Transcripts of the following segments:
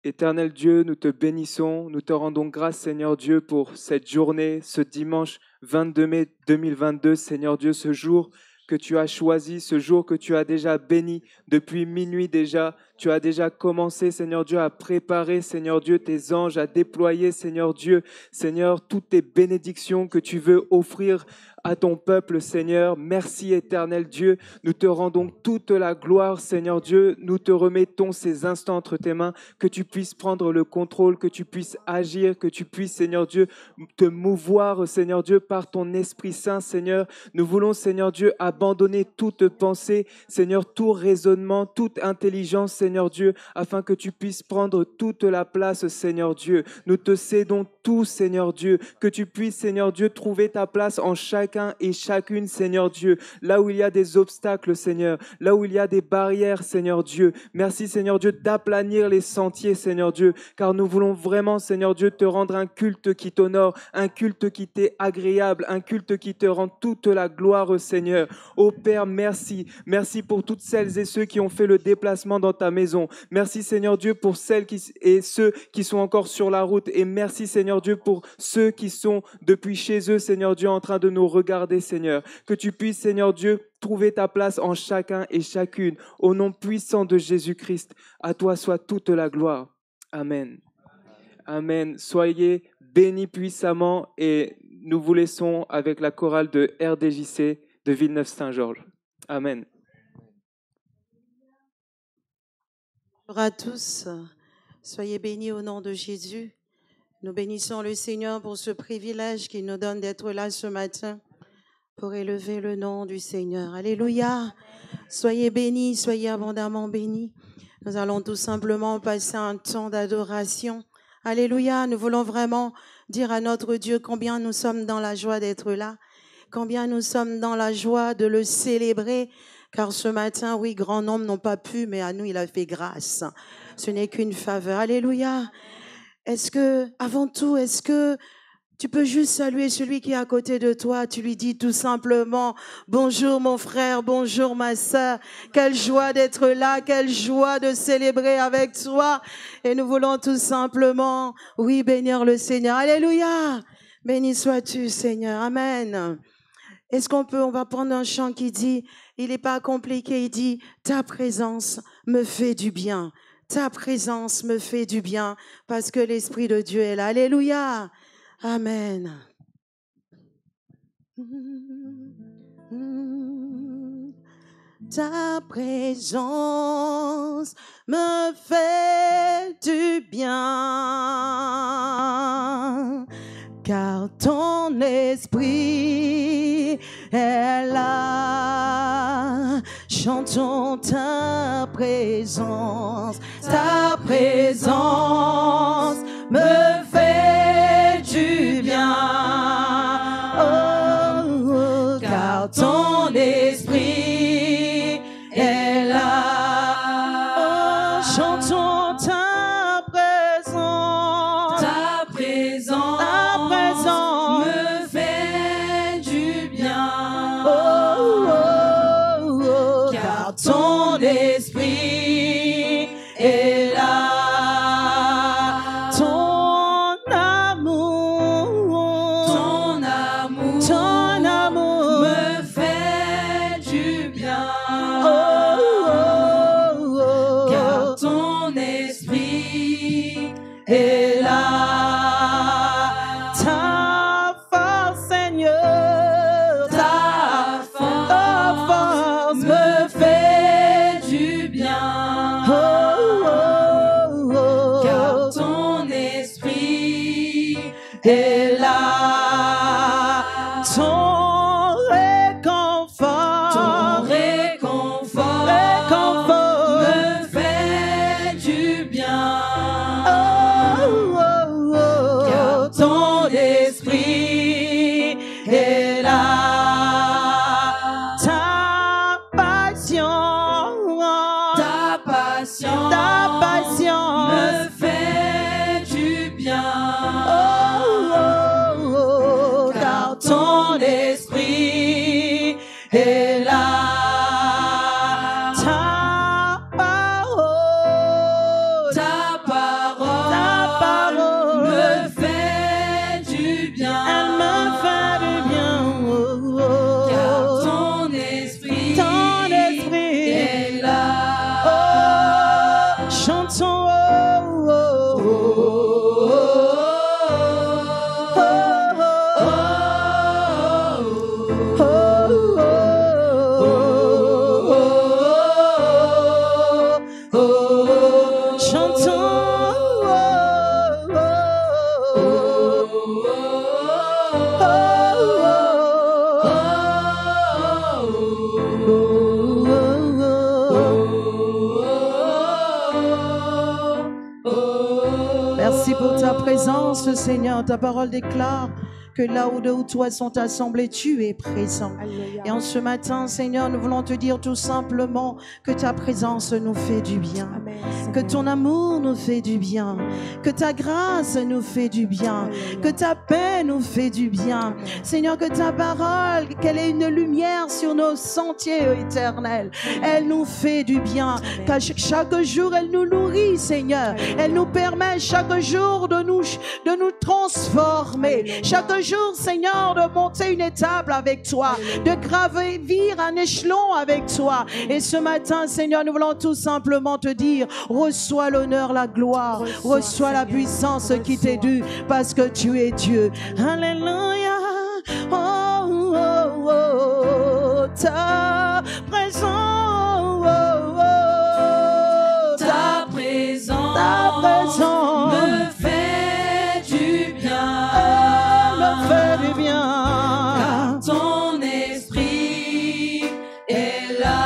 Éternel Dieu, nous te bénissons, nous te rendons grâce, Seigneur Dieu, pour cette journée, ce dimanche 22 mai 2022, Seigneur Dieu, ce jour que tu as choisi, ce jour que tu as déjà béni depuis minuit déjà. Tu as déjà commencé, Seigneur Dieu, à préparer, Seigneur Dieu, tes anges, à déployer, Seigneur Dieu, Seigneur, toutes tes bénédictions que tu veux offrir à ton peuple, Seigneur. Merci, éternel Dieu. Nous te rendons toute la gloire, Seigneur Dieu. Nous te remettons ces instants entre tes mains, que tu puisses prendre le contrôle, que tu puisses agir, que tu puisses, Seigneur Dieu, te mouvoir, Seigneur Dieu, par ton Esprit Saint, Seigneur. Nous voulons, Seigneur Dieu, abandonner toute pensée, Seigneur, tout raisonnement, toute intelligence, Seigneur Dieu, afin que tu puisses prendre toute la place, Seigneur Dieu. Nous te cédons tout, Seigneur Dieu, que tu puisses, Seigneur Dieu, trouver ta place en chacun et chacune, Seigneur Dieu, là où il y a des obstacles, Seigneur, là où il y a des barrières, Seigneur Dieu. Merci, Seigneur Dieu, d'aplanir les sentiers, Seigneur Dieu, car nous voulons vraiment, Seigneur Dieu, te rendre un culte qui t'honore, un culte qui t'est agréable, un culte qui te rend toute la gloire, Seigneur. Ô Père, merci. Merci pour toutes celles et ceux qui ont fait le déplacement dans ta maison. Merci, Seigneur Dieu, pour celles et ceux qui sont encore sur la route. Et merci, Seigneur Dieu, pour ceux qui sont depuis chez eux, Seigneur Dieu, en train de nous regarder, Seigneur. Que tu puisses, Seigneur Dieu, trouver ta place en chacun et chacune. Au nom puissant de Jésus-Christ, à toi soit toute la gloire. Amen. Amen. Soyez bénis puissamment et nous vous laissons avec la chorale de RDJC de Villeneuve-Saint-Georges. Amen. Bonjour à tous, soyez bénis au nom de Jésus. Nous bénissons le Seigneur pour ce privilège qu'il nous donne d'être là ce matin pour élever le nom du Seigneur. Alléluia. Soyez bénis, soyez abondamment bénis. Nous allons tout simplement passer un temps d'adoration. Alléluia. Nous voulons vraiment dire à notre Dieu combien nous sommes dans la joie d'être là, combien nous sommes dans la joie de le célébrer. Car ce matin, oui, grand nombre n'ont pas pu, mais à nous, il a fait grâce. Ce n'est qu'une faveur. Alléluia. Avant tout, est-ce que tu peux juste saluer celui qui est à côté de toi? Tu lui dis tout simplement, bonjour mon frère, bonjour ma sœur. Quelle joie d'être là, quelle joie de célébrer avec toi. Et nous voulons tout simplement, oui, bénir le Seigneur. Alléluia. Béni sois-tu, Seigneur. Amen. On va prendre un chant qui dit, il n'est pas compliqué, il dit, ta présence me fait du bien. Ta présence me fait du bien parce que l'Esprit de Dieu est là. Alléluia. Amen. Ta présence me fait du bien. Car ton esprit est là. Chantons ta présence me fait du bien. Oh, car ton esprit est là. Oh, chantons ta présence me fait du bien. Oh, oh, oh, car ton esprit est là. Ton amour me fait du bien. Oh, oh, oh, car ton esprit est là. Ta force, Seigneur, ta force me fait du bien. Oh, oh, oh, car ton esprit est là. Ton réconfort me fait du bien. Oh, oh, oh, car ton esprit est là. Ta passion me fait du bien. Oh, oh, oh, car ton esprit est là. Ta parole Merci pour ta présence, Seigneur. Ta parole déclare que là où deux ou trois sont assemblés, tu es présent. Et en ce matin, Seigneur, nous voulons te dire tout simplement que ta présence nous fait du bien, que ton amour nous fait du bien, que ta grâce nous fait du bien, que ta paix nous fait du bien. Seigneur, que ta parole, qu'elle est une lumière sur nos sentiers éternels. Elle nous fait du bien, car chaque jour, elle nous nourrit, Seigneur. Elle nous permet chaque jour de nous transformer. Chaque jour, Seigneur, de monter une étape avec toi, de gravir un échelon avec toi. Et ce matin, Seigneur, nous voulons tout simplement te dire, reçois l'honneur, la gloire, reçois la puissance qui t'est due, parce que tu es Dieu. Alléluia. Oh, oh, oh, oh, ta présence, oh, oh, ta présence, ta présence me fait du bien, me fait du bien. Car ton esprit est là.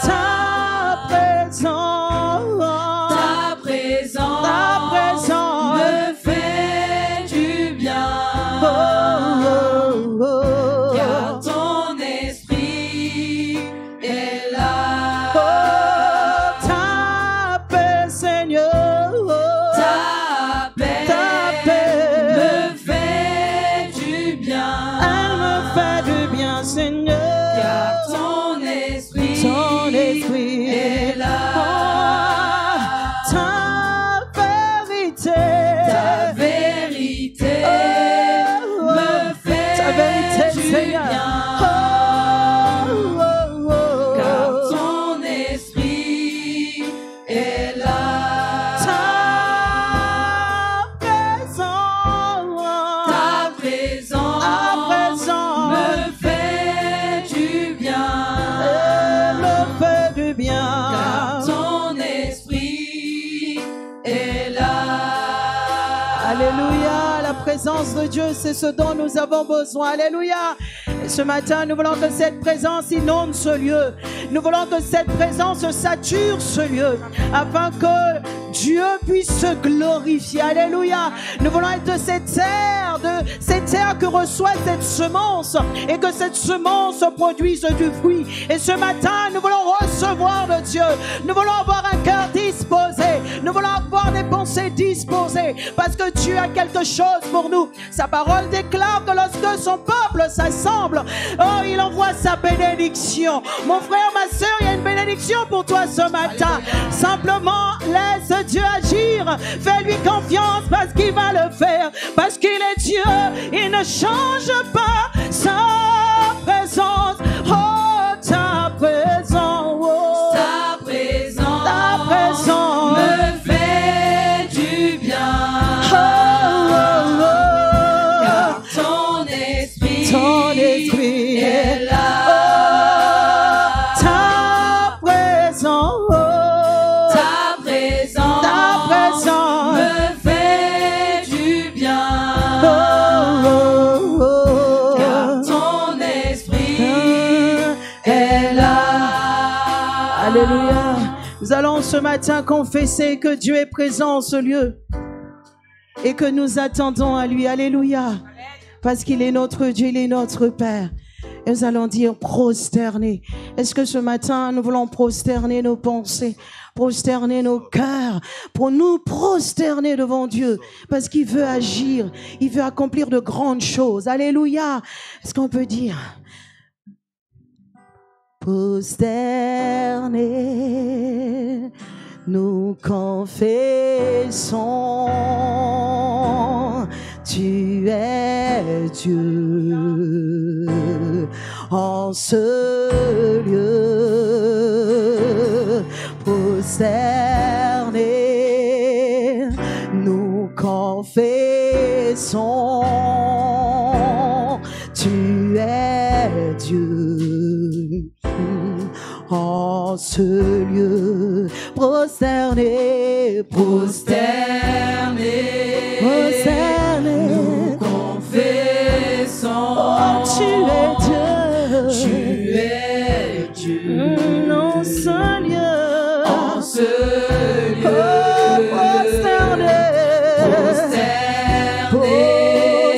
Ta présence, Ta présence, ta présence me fait du bien, oh, oh, oh. car ton esprit est là. Oh, ta paix, Seigneur, Ta paix, me fait du bien, elle me fait du bien, Seigneur. car ton esprit est là. Oh, ta vérité, Ta vérité oh, me fait ta vérité, du Seigneur. bien, Oh, oh, oh, car oh. ton esprit est là. Ta présence, Ta présence ta présence me fait du bien, elle me fait du bien. car ton esprit est là. Alléluia, la présence de Dieu, c'est ce dont nous avons besoin. Alléluia. Et ce matin, nous voulons que cette présence inonde ce lieu. Nous voulons que cette présence sature ce lieu, afin que Dieu puisse se glorifier. Alléluia. Nous voulons être de cette terre que reçoit cette semence, et que cette semence produise du fruit. Et ce matin, nous voulons recevoir de Dieu. Nous voulons avoir un cœur disposé. Nous voulons avoir des pensées disposées, parce que Dieu a quelque chose pour nous. Sa parole déclare que lorsque son peuple s'assemble, oh, il envoie sa bénédiction. Mon frère, ma soeur, il y a une bénédiction pour toi ce matin. Simplement, laisse Dieu agir. Fais-lui confiance, parce qu'il va le faire. Parce qu'il est Dieu, il ne change pas sa présence. Oh, ta présence, oh, Ta présence, ta présence me fait du bien, oh, oh, oh. car ton esprit est est là. Oh, ta présence, oh, Ta présence, ta présence me fait du bien, oh, oh, oh. car ton esprit est là. Alléluia. Nous allons ce matin confesser que Dieu est présent en ce lieu et que nous attendons à lui. Alléluia. Parce qu'il est notre Dieu, il est notre Père. Et nous allons dire prosterner. Est-ce que ce matin, nous voulons prosterner nos pensées, prosterner nos cœurs, pour nous prosterner devant Dieu, parce qu'il veut agir, il veut accomplir de grandes choses. Alléluia. Est-ce qu'on peut dire prosterner, nous confessons, tu es Dieu en ce lieu. Prosterner, nous confessons, tu es Dieu en ce lieu. prosterné, Prosterné, nous confessons, Oh, tu es Dieu, tu es Dieu. En ce lieu, En ce lieu, oh, prosterné, prosterné,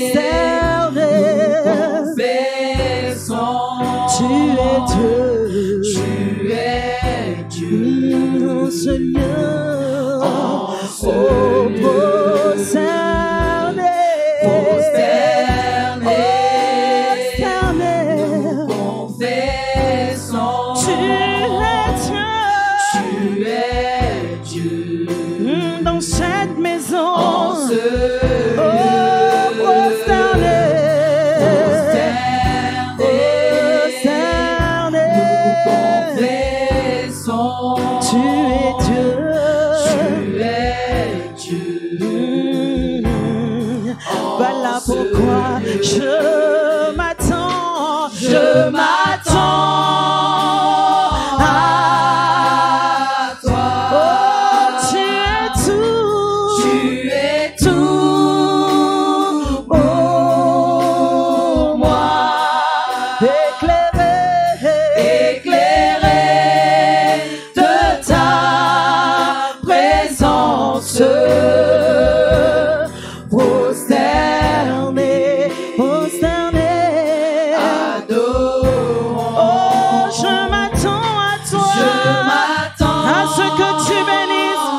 prosterné, confessons, tu es Dieu, tu es Dieu. En ce lieu, En ce oh, lieu, prosterné, prosterné, prosterné, confessons, tu es Dieu. tu es Dieu. Dans cette maison, En ce lieu, oh, prosterné, prosterné, prosterné, confessons, tu es Dieu. tu es Dieu. Voilà pourquoi je m'attends, Je m'attends à toi. Oh, tu es tout, Tu es tout pour moi. éclairé, Éclairé de ta présence. prosterné, prosterné. Adorons. Oh, je m'attends à toi, Je m'attends à ce que tu bénisses,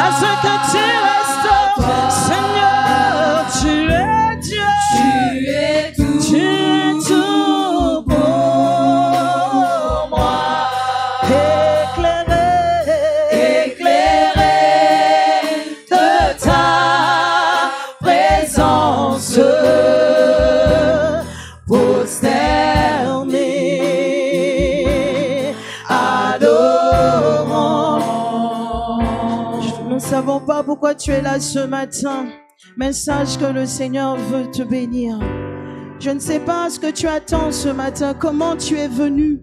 à ce que tu restaures. Seigneur, tu es Dieu, Tu es tout tu es tout pour moi. Éclairé, éclairé de ta présence. prosterné, adorant. Nous ne savons pas pourquoi tu es là ce matin, mais sache que le Seigneur veut te bénir. Je ne sais pas ce que tu attends ce matin, comment tu es venu,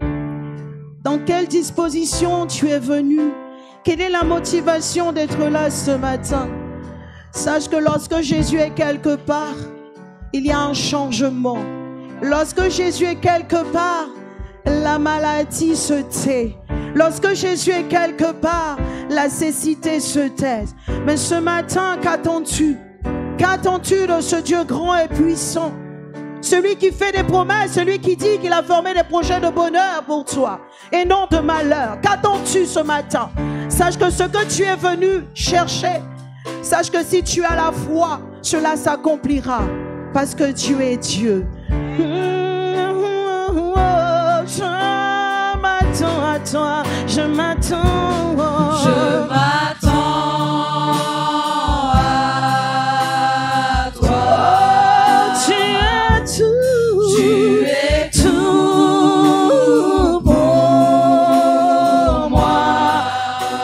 dans quelle disposition tu es venu, quelle est la motivation d'être là ce matin. Sache que lorsque Jésus est quelque part, il y a un changement. Lorsque Jésus est quelque part, la maladie se tait. Lorsque Jésus est quelque part, la cécité se tait. Mais ce matin, qu'attends-tu? Qu'attends-tu de ce Dieu grand et puissant? Celui qui fait des promesses, celui qui dit qu'il a formé des projets de bonheur pour toi et non de malheur. Qu'attends-tu ce matin? Sache que ce que tu es venu chercher, sache que si tu as la foi, cela s'accomplira parce que tu es Dieu. Je m'attends à toi, je m'attends. Je m'attends à toi. Tu es tout, Tu es tout pour moi.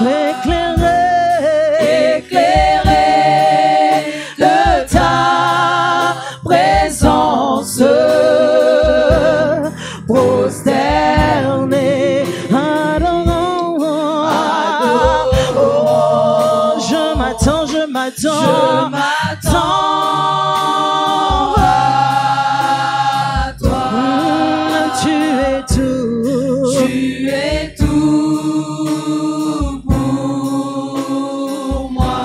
Éclairé, éclairé de ta présence. prosterné, adorant. Oh, je m'attends, je m'attends. Je m'attends à toi. Tu es tout. Tu es tout pour moi.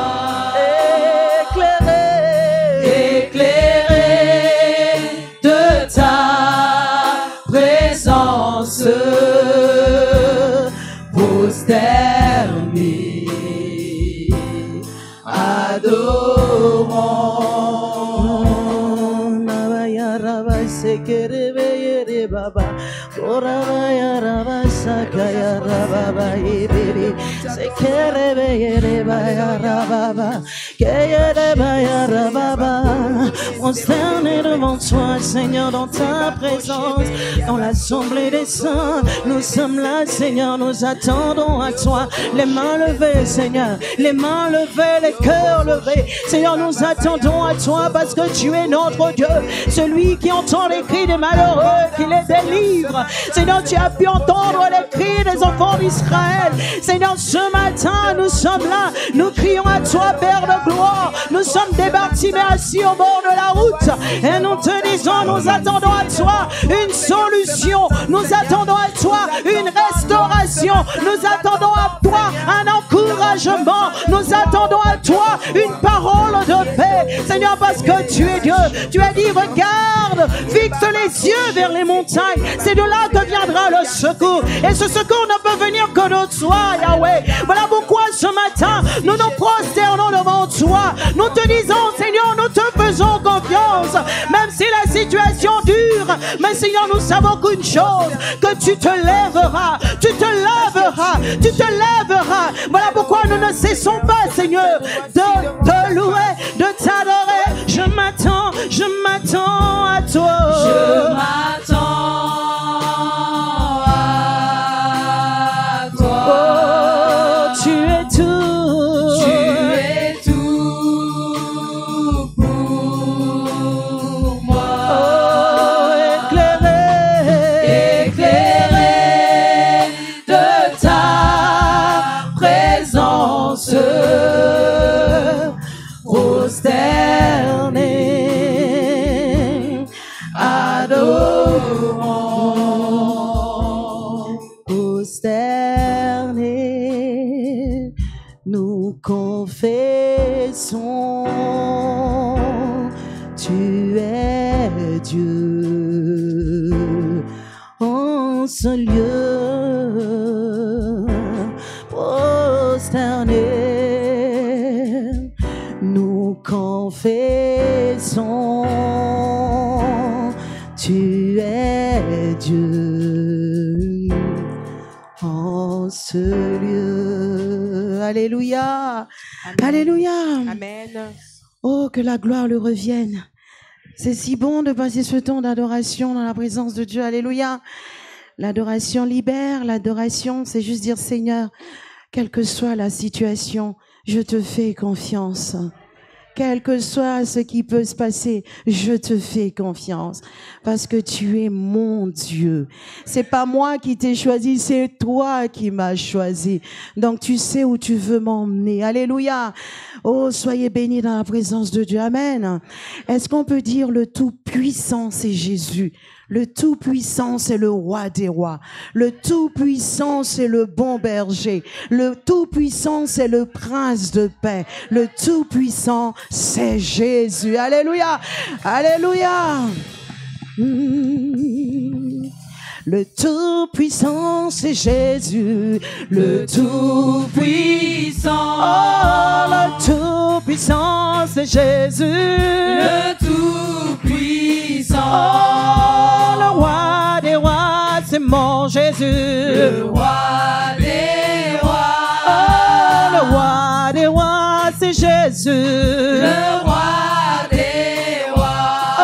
Éclairé, Éclairé de ta présence. Prosterné, adorons. Nabaya raba sekere beyere baba, orabaya raba sakaya raba bayi sekere beyere baya raba, keyere baya raba. On s'est devant toi, Seigneur, dans ta présence, dans l'assemblée des saints. Nous sommes là, Seigneur, nous attendons à toi. Les mains levées, Seigneur, les mains levées, les cœurs levés. Seigneur, nous attendons à toi parce que tu es notre Dieu, celui qui entend les cris des malheureux, qui les délivre. Seigneur, tu as pu entendre les cris des enfants d'Israël. Seigneur, ce matin, nous sommes là. Nous crions à toi, Père de gloire. Nous sommes des Bartimée assis au bord de la route. Et nous te disons, nous attendons à toi une solution. Nous attendons à toi une restauration. Nous attendons à toi un encouragement. Nous attendons à toi une parole de paix. Seigneur, parce que tu es Dieu. Tu as dit, regarde, fixe les yeux vers les montagnes. C'est de là que viendra le secours. Et ce secours ne peut venir que de toi, Yahweh. Voilà pourquoi ce matin, nous nous prosternons devant toi. Nous te disons, Seigneur, nous te faisons confiance. Même si la situation dure, mais Seigneur, nous savons qu'une chose, que tu te lèveras. Tu te lèveras. Tu te lèveras. Voilà pourquoi nous ne cessons pas, Seigneur, de te louer, de t'adorer. Je m'attends à toi. Je m'attends à toi. Oh, tu es tout. Tu es tout pour moi. Oh, Éclairé de ta présence, prosterné, adorant, prosterné, nous confessons, tu es Dieu en ce lieu, prosterné, nous confessons, tu es Dieu en ce lieu. Alléluia. Alléluia. Amen. Oh, que la gloire lui revienne. C'est si bon de passer ce temps d'adoration dans la présence de Dieu. Alléluia. L'adoration libère. L'adoration, c'est juste dire, Seigneur, quelle que soit la situation, je te fais confiance. Quel que soit ce qui peut se passer, je te fais confiance. Parce que tu es mon Dieu. C'est pas moi qui t'ai choisi, c'est toi qui m'as choisi. Donc tu sais où tu veux m'emmener. Alléluia. Oh, soyez bénis dans la présence de Dieu. Amen. Est-ce qu'on peut dire le Tout-Puissant, c'est Jésus? Le Tout-Puissant, c'est le Roi des rois. Le Tout-Puissant, c'est le bon berger. Le Tout-Puissant, c'est le Prince de paix. Le Tout-Puissant, c'est Jésus. Alléluia. Alléluia. Le Tout-Puissant, c'est Jésus. Le Tout-Puissant. Oh, le Tout-Puissant, c'est Jésus. Le Tout-Puissant. Oh, le Roi des rois, c'est mon Jésus. Le Roi des rois. Oh, le Roi des rois, c'est Jésus. Le Roi des rois. Oh,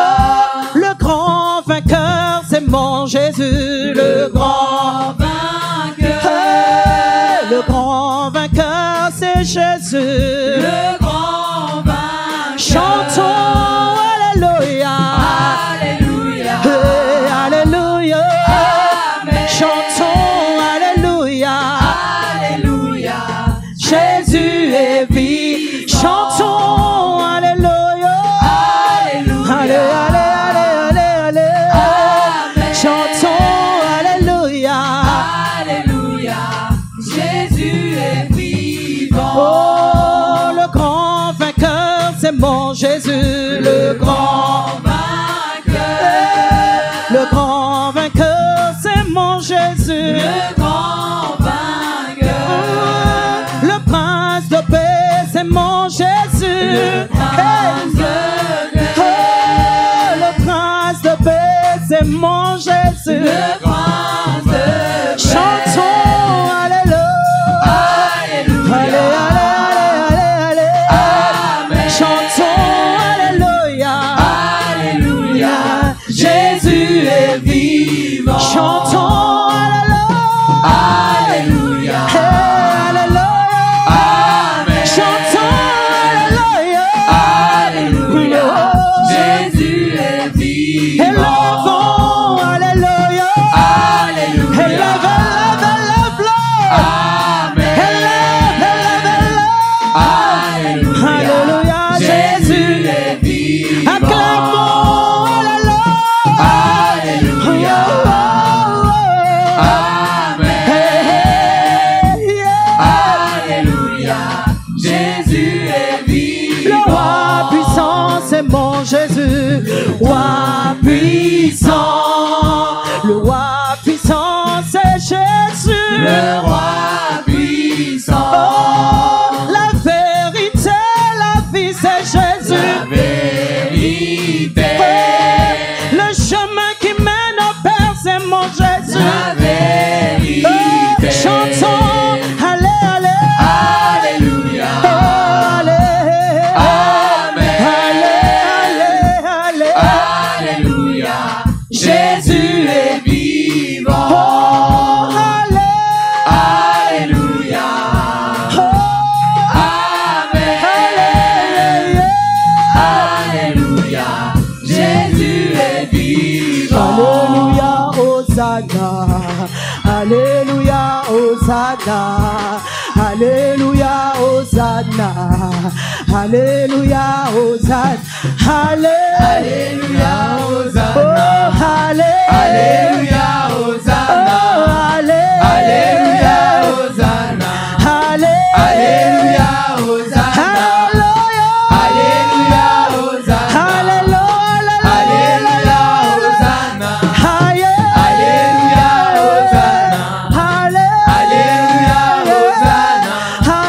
le grand vainqueur, c'est mon Jésus. Le grand vainqueur. Hey, le grand vainqueur, c'est Jésus. Le grand vainqueur. Chantons, alléluia. Alléluia. Hey, alléluia. Amen. Chantons, alléluia. Alléluia. Jésus est vie. Chantons, alléluia. Alléluia. Allez, allez, allez, allez, allez. Amen. Chantons, alléluia. Alléluia. Jésus est vivant. Oh, le grand vainqueur, c'est mon Jésus. Le grand vainqueur. Le grand vainqueur, c'est mon Jésus. Le grand vainqueur. Le prince de paix, c'est mon Jésus. Le prince de Oh, le prince de paix, c'est mon Jésus. Le prince de paix. Chantons, alléluia. Alléluia. Allez, allez, allez, allez, allez. Amen. Chantons, alléluia. puissant, Le roi puissant, c'est Jésus. le roi puissant, Oh, la vérité, la vie, c'est Jésus. la vérité, Le chemin qui mène au Père, c'est mon Jésus. la vérité. Oh, chantons, allez, allez. Alléluia, Oh, allez. Amen. Allez, allez, allez. Alléluia, Jésus est vivant. Oh, allez. Alléluia, Oh, Amen. allez. Alléluia, Jésus est vivant. Alléluia, Hosanna. Alléluia, Hosanna. Alléluia, Hosanna. Alléluia, Hosanna. Alléluia, Hosanna. Oh, allé. Alléluia, Hosanna. Oh, allé. Alléluia, Hosanna. Allé. Alléluia, Hosanna. Alléluia. Alléluia, Hosanna. Alléluia. Alléluia, Hosanna. Aïe. Alléluia, Hosanna. Allé. Alléluia, Hosanna.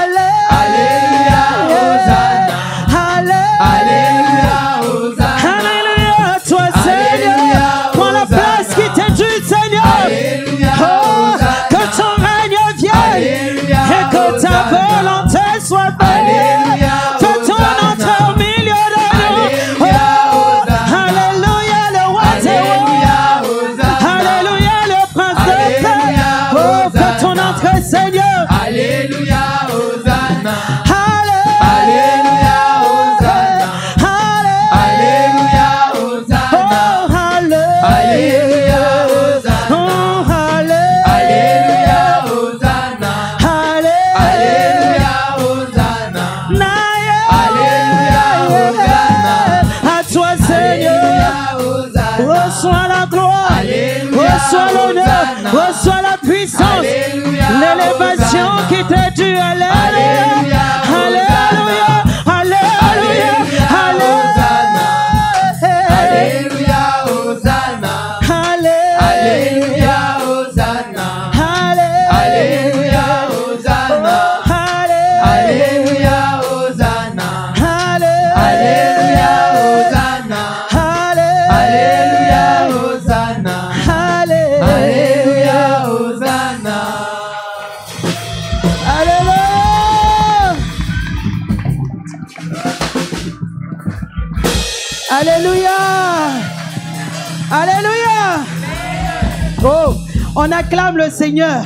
Allé. Alléluia, Hosanna. Allé. Alléluia, Hosanna. Alléluia, toi Seigneur, Alléluia, prends la Hosanna. place qui t'est due, Seigneur. Alléluia, Oh, Hosanna. que ton règne vienne Alléluia, et que ta Hosanna. volonté soit faite. Alléluia, Fais ton Hosanna. entrée au milieu de nous. Alléluia, Oh, Hosanna. alléluia, le roi des rois. Alléluia, Hosanna. Alléluia, le prince de paix. Alléluia, Oh, fais Hosanna. ton entrée, Seigneur. Alléluia, Hosanna. Alléluia, Alléluia, Hosanna. Alléluia, Hosanna. Oh, Alléluia, Hosanna. Oh, Alléluia, Hosanna. Alléluia, Hosanna. Alléluia, Hosanna. À toi, Seigneur, Alléluia, Hosanna. reçois la gloire, Alléluia, reçois l'honneur, Hosanna. reçois la puissance, Alléluia, l'élévation Hosanna. qui t'est due. Alléluia, Alléluia, Alléluia, Alléluia, Alléluia, Hosanna. Alléluia, Hosanna. Alléluia, Hosanna. Alléluia, Hosanna. Alléluia, Hosanna. Alléluia, Hosanna. Alléluia, Hosanna. Alléluia. Alléluia. Oh, on acclame le Seigneur.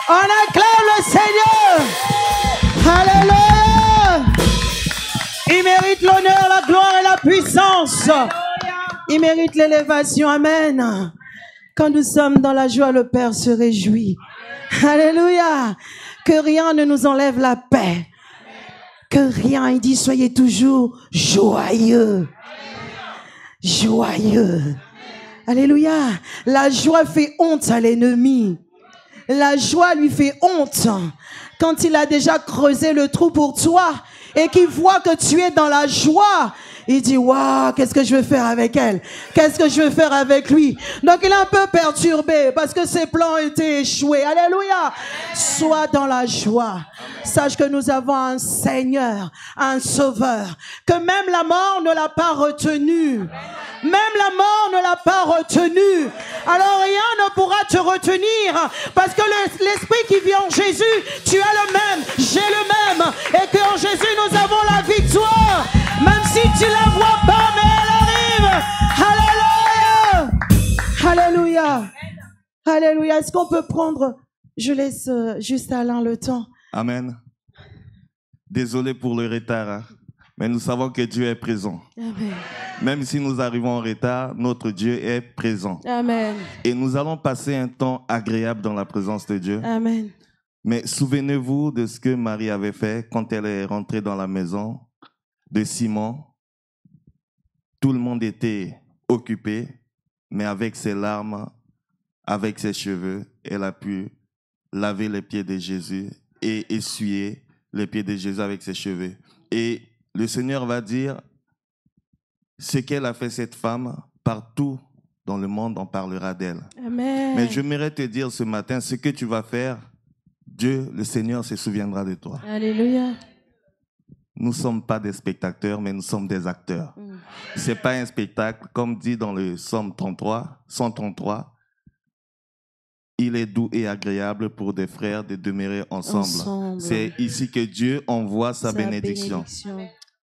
On acclame le Seigneur. Alléluia. Il mérite l'honneur, la gloire et la puissance. Il mérite l'élévation. Amen. Quand nous sommes dans la joie, le Père se réjouit. Alléluia. Que rien ne nous enlève la paix. Que rien, il dit, soyez toujours joyeux. Joyeux. Alléluia. La joie fait honte à l'ennemi. La joie lui fait honte. Quand il a déjà creusé le trou pour toi et qu'il voit que tu es dans la joie, il dit, waouh, qu'est-ce que je vais faire avec elle? Qu'est-ce que je vais faire avec lui? Donc il est un peu perturbé parce que ses plans étaient échoués. Alléluia. Sois dans la joie. Sache que nous avons un Seigneur, un Sauveur, que même la mort ne l'a pas retenu. Même la mort ne l'a pas retenu. Alors rien ne pourra te retenir parce que l'esprit qui vit en Jésus, tu as le même, j'ai le même, et qu'en Jésus nous avons la victoire. Même si tu la vois pas, mais elle arrive. Alléluia. Alléluia. Alléluia. Est-ce qu'on peut prendre, je laisse juste Alain le temps. Amen. Désolé pour le retard, hein, mais nous savons que Dieu est présent. Amen. Même si nous arrivons en retard, notre Dieu est présent. Amen. Et nous allons passer un temps agréable dans la présence de Dieu. Amen. Mais souvenez-vous de ce que Marie avait fait quand elle est rentrée dans la maison de Simon. Tout le monde était occupé, mais avec ses larmes, avec ses cheveux, elle a pu laver les pieds de Jésus et essuyer les pieds de Jésus avec ses cheveux. Et le Seigneur va dire ce qu'elle a fait, cette femme, par tout dans le monde, on parlera d'elle. Amen. Mais j'aimerais te dire ce matin, ce que tu vas faire, Dieu, le Seigneur, se souviendra de toi. Alléluia. Nous ne sommes pas des spectateurs, mais nous sommes des acteurs. Ce n'est pas un spectacle, comme dit dans le Psaume 133, il est doux et agréable pour des frères de demeurer ensemble. C'est ici que Dieu envoie sa bénédiction.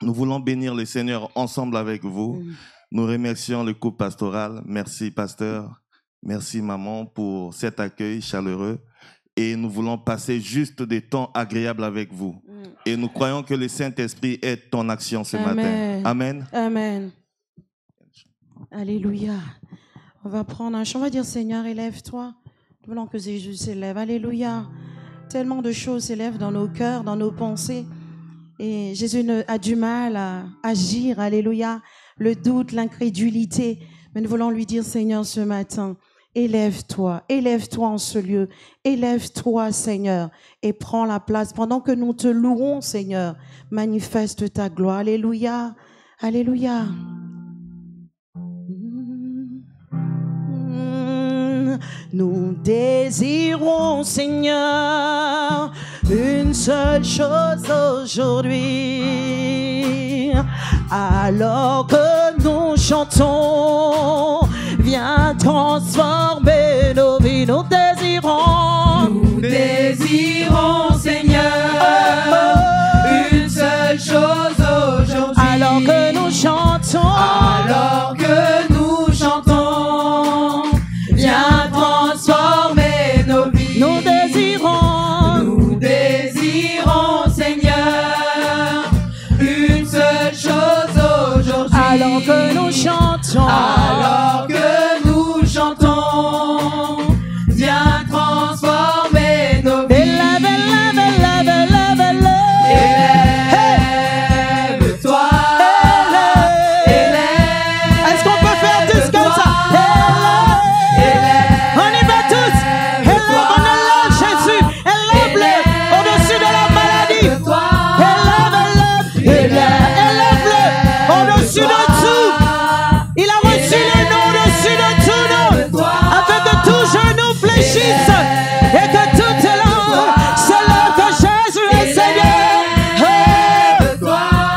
Nous voulons bénir le Seigneur ensemble avec vous. Nous remercions le couple pastoral. Merci, pasteur. Merci, maman, pour cet accueil chaleureux. Et nous voulons passer juste des temps agréables avec vous. Et nous croyons que le Saint-Esprit est en action ce matin. Amen. Amen. Alléluia. On va prendre un chant. On va dire, Seigneur, élève-toi. Nous voulons que Jésus s'élève. Alléluia. Tellement de choses s'élèvent dans nos cœurs, dans nos pensées. Et Jésus a du mal à agir. Alléluia. Le doute, l'incrédulité. Mais nous voulons lui dire, Seigneur, ce matin, élève-toi en ce lieu. Élève-toi, Seigneur, et prends la place. Pendant que nous te louons, Seigneur, manifeste ta gloire. Alléluia. Alléluia. Nous désirons, Seigneur, une seule chose aujourd'hui. Alors que nous chantons, viens transformer nos vies. Nous désirons, Seigneur, une seule chose aujourd'hui. Alors que nous chantons, viens transformer nos vies. Nous désirons, Seigneur, une seule chose aujourd'hui. Alors que nous chantons, viens transformer nos vies. Élève-toi. Est-ce qu'on peut faire tous comme ça? On y va tous. Élève Jésus. Élève-le au-dessus de la maladie. Élève-le au-dessus de tout. Il a reçu le nom au-dessus de tout nom, afin que tout genou fléchisse et que toute langue s'élève que Jésus est Seigneur.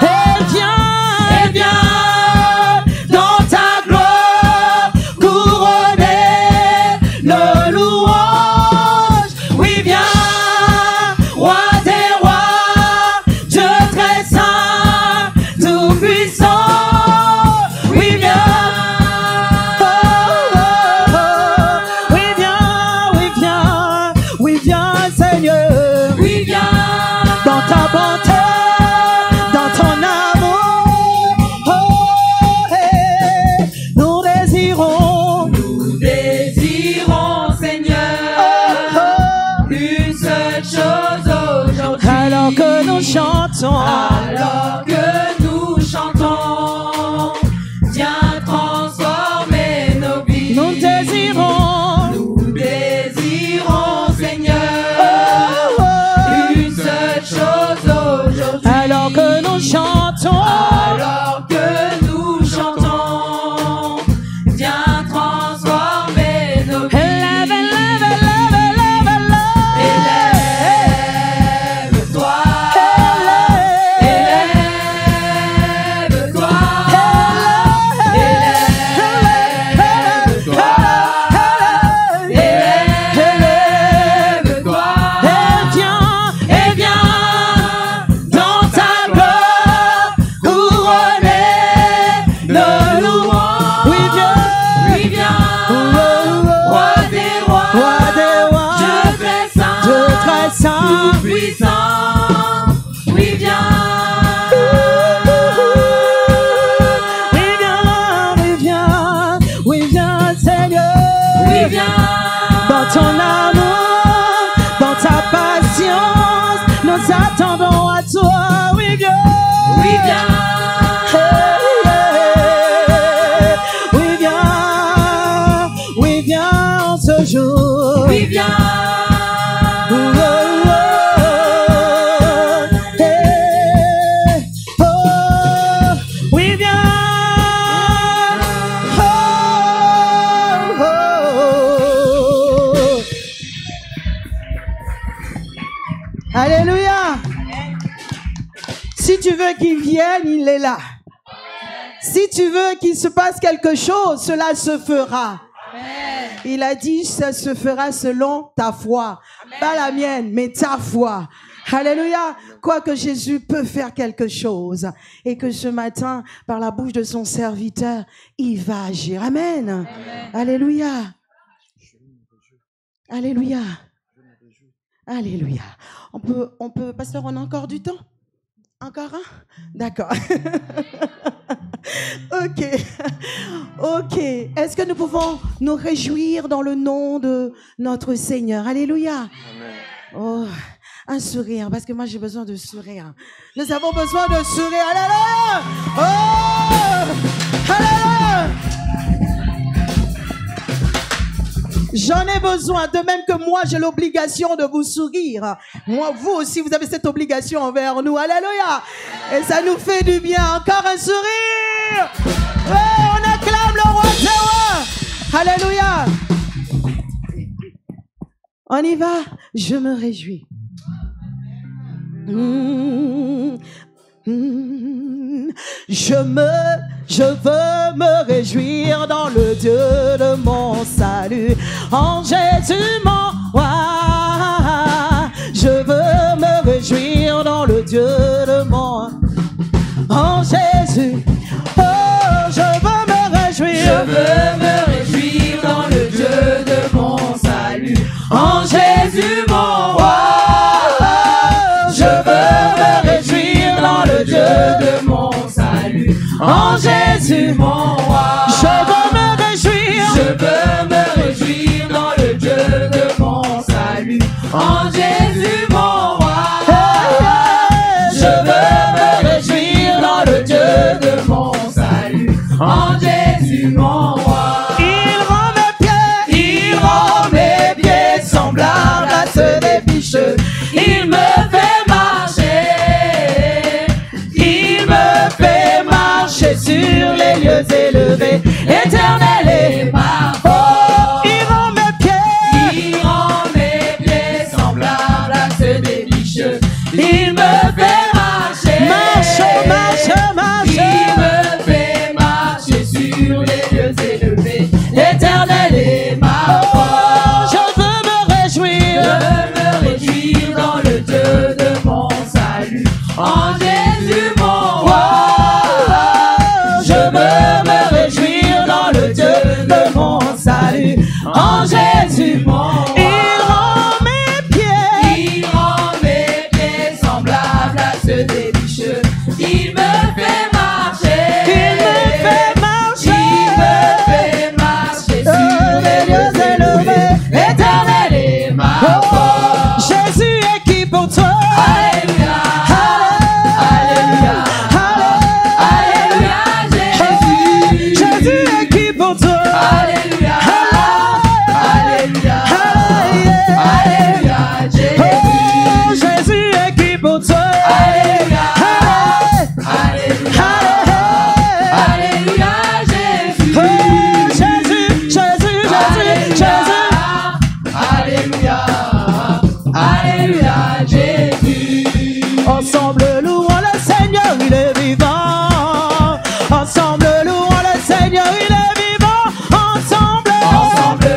Et viens dans ta gloire couronner le louange. Oui, viens, roi des rois, Dieu très saint, tout puissant. Oui, viens. Oui, viens, Seigneur. Oui, viens. Dans ta bonté, dans ton amour. Nous désirons, Seigneur, une seule chose aujourd'hui. Alors que nous chantons, viens transformer nos vies. Nous désirons, Seigneur, une seule chose aujourd'hui. Alors que nous chantons, viens transformer nos vies. Élève-toi. Si tu veux qu'il vienne, il est là. Si tu veux qu'il se passe quelque chose, cela se fera. Amen. Il a dit, ça se fera selon ta foi. Amen. Pas la mienne, mais ta foi. Alléluia. Quoi que Jésus peut faire quelque chose. Et que ce matin, par la bouche de son serviteur, il va agir. Amen. Amen. Alléluia. Alléluia. Alléluia. On peut, pasteur, on a encore du temps? Encore un? D'accord. Ok. Est-ce que nous pouvons nous réjouir dans le nom de notre Seigneur? Alléluia. Amen. Oh, un sourire, parce que moi j'ai besoin de sourire. Nous avons besoin de sourire. Alléluia. Oh, alléluia. J'en ai besoin, de même que moi j'ai l'obligation de vous sourire. Moi, vous aussi, vous avez cette obligation envers nous. Alléluia. Et ça nous fait du bien. Encore un sourire. Ouais, on acclame le roi des rois. Alléluia. On y va. Je me réjouis. Je veux me réjouir dans le Dieu de mon salut, en Jésus mon roi. Je veux me réjouir dans le Dieu de mon, en Jésus. Oh, je veux me réjouir. Je veux me réjouir dans le Dieu de mon salut, en Jésus mon roi. Je veux me réjouir dans le Dieu de mon salut, en Jésus mon roi. Je veux me réjouir. Je veux me réjouir dans le Dieu de mon salut, en Jésus mon roi. Je veux me réjouir dans le Dieu de mon salut, en Jésus mon roi. Il rend mes pieds semblables à ceux des bicheux. Il me fait marcher. Il me fait marcher sur les lieux élevés. Éternel est ma force. Il rend mes pieds semblables à ceux des bicheux. Il me fait marcher. Il me fait marcher sur les lieux élevés. Éternel est ma force. Je veux me réjouir. Je me réjouis dans le Dieu de mon salut, en Jésus mon roi. Je veux me réjouir dans le Dieu de mon salut, en Jésus mon roi. Il rend mes pieds semblables à ceux des bicheux. Il me fait marcher. Il me fait marcher sur les lieux élevés. Éternel est ma force. Jésus est qui pour toi? Alléluia. Alléluia. Alléluia. Jésus. Jésus est qui pour toi? Alléluia. Alléluia. Alléluia. Jésus. Jésus est qui pour toi? Alléluia. Alléluia. Alléluia. Jésus. Jésus. Alléluia. Alléluia. Jésus. Ensemble louons le Seigneur, il est vivant. Ensemble louons le Seigneur, il est vivant. Ensemble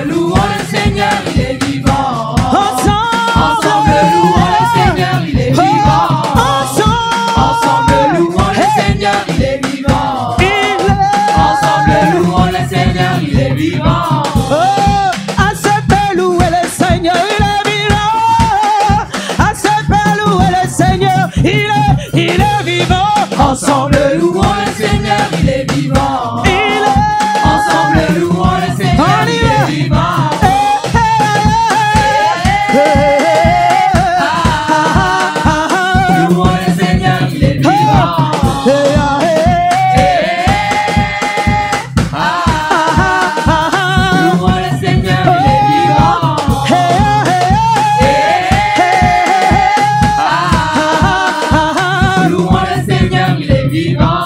louons le Seigneur, il est vivant. Ensemble louons le Seigneur, il est vivant. Ensemble louons le Seigneur, il est vivant. Ensemble louons le Seigneur, il est vivant. À ce bel louer le Seigneur, il est vivant. À ce bel louer le Seigneur, il est vivant. Ensemble louons le Seigneur, il est vivant. Ensemble louons le Seigneur, il est vivant. Louons le Seigneur, il est vivant. Louons le Seigneur, il est vivant. Louons le Seigneur, il est vivant.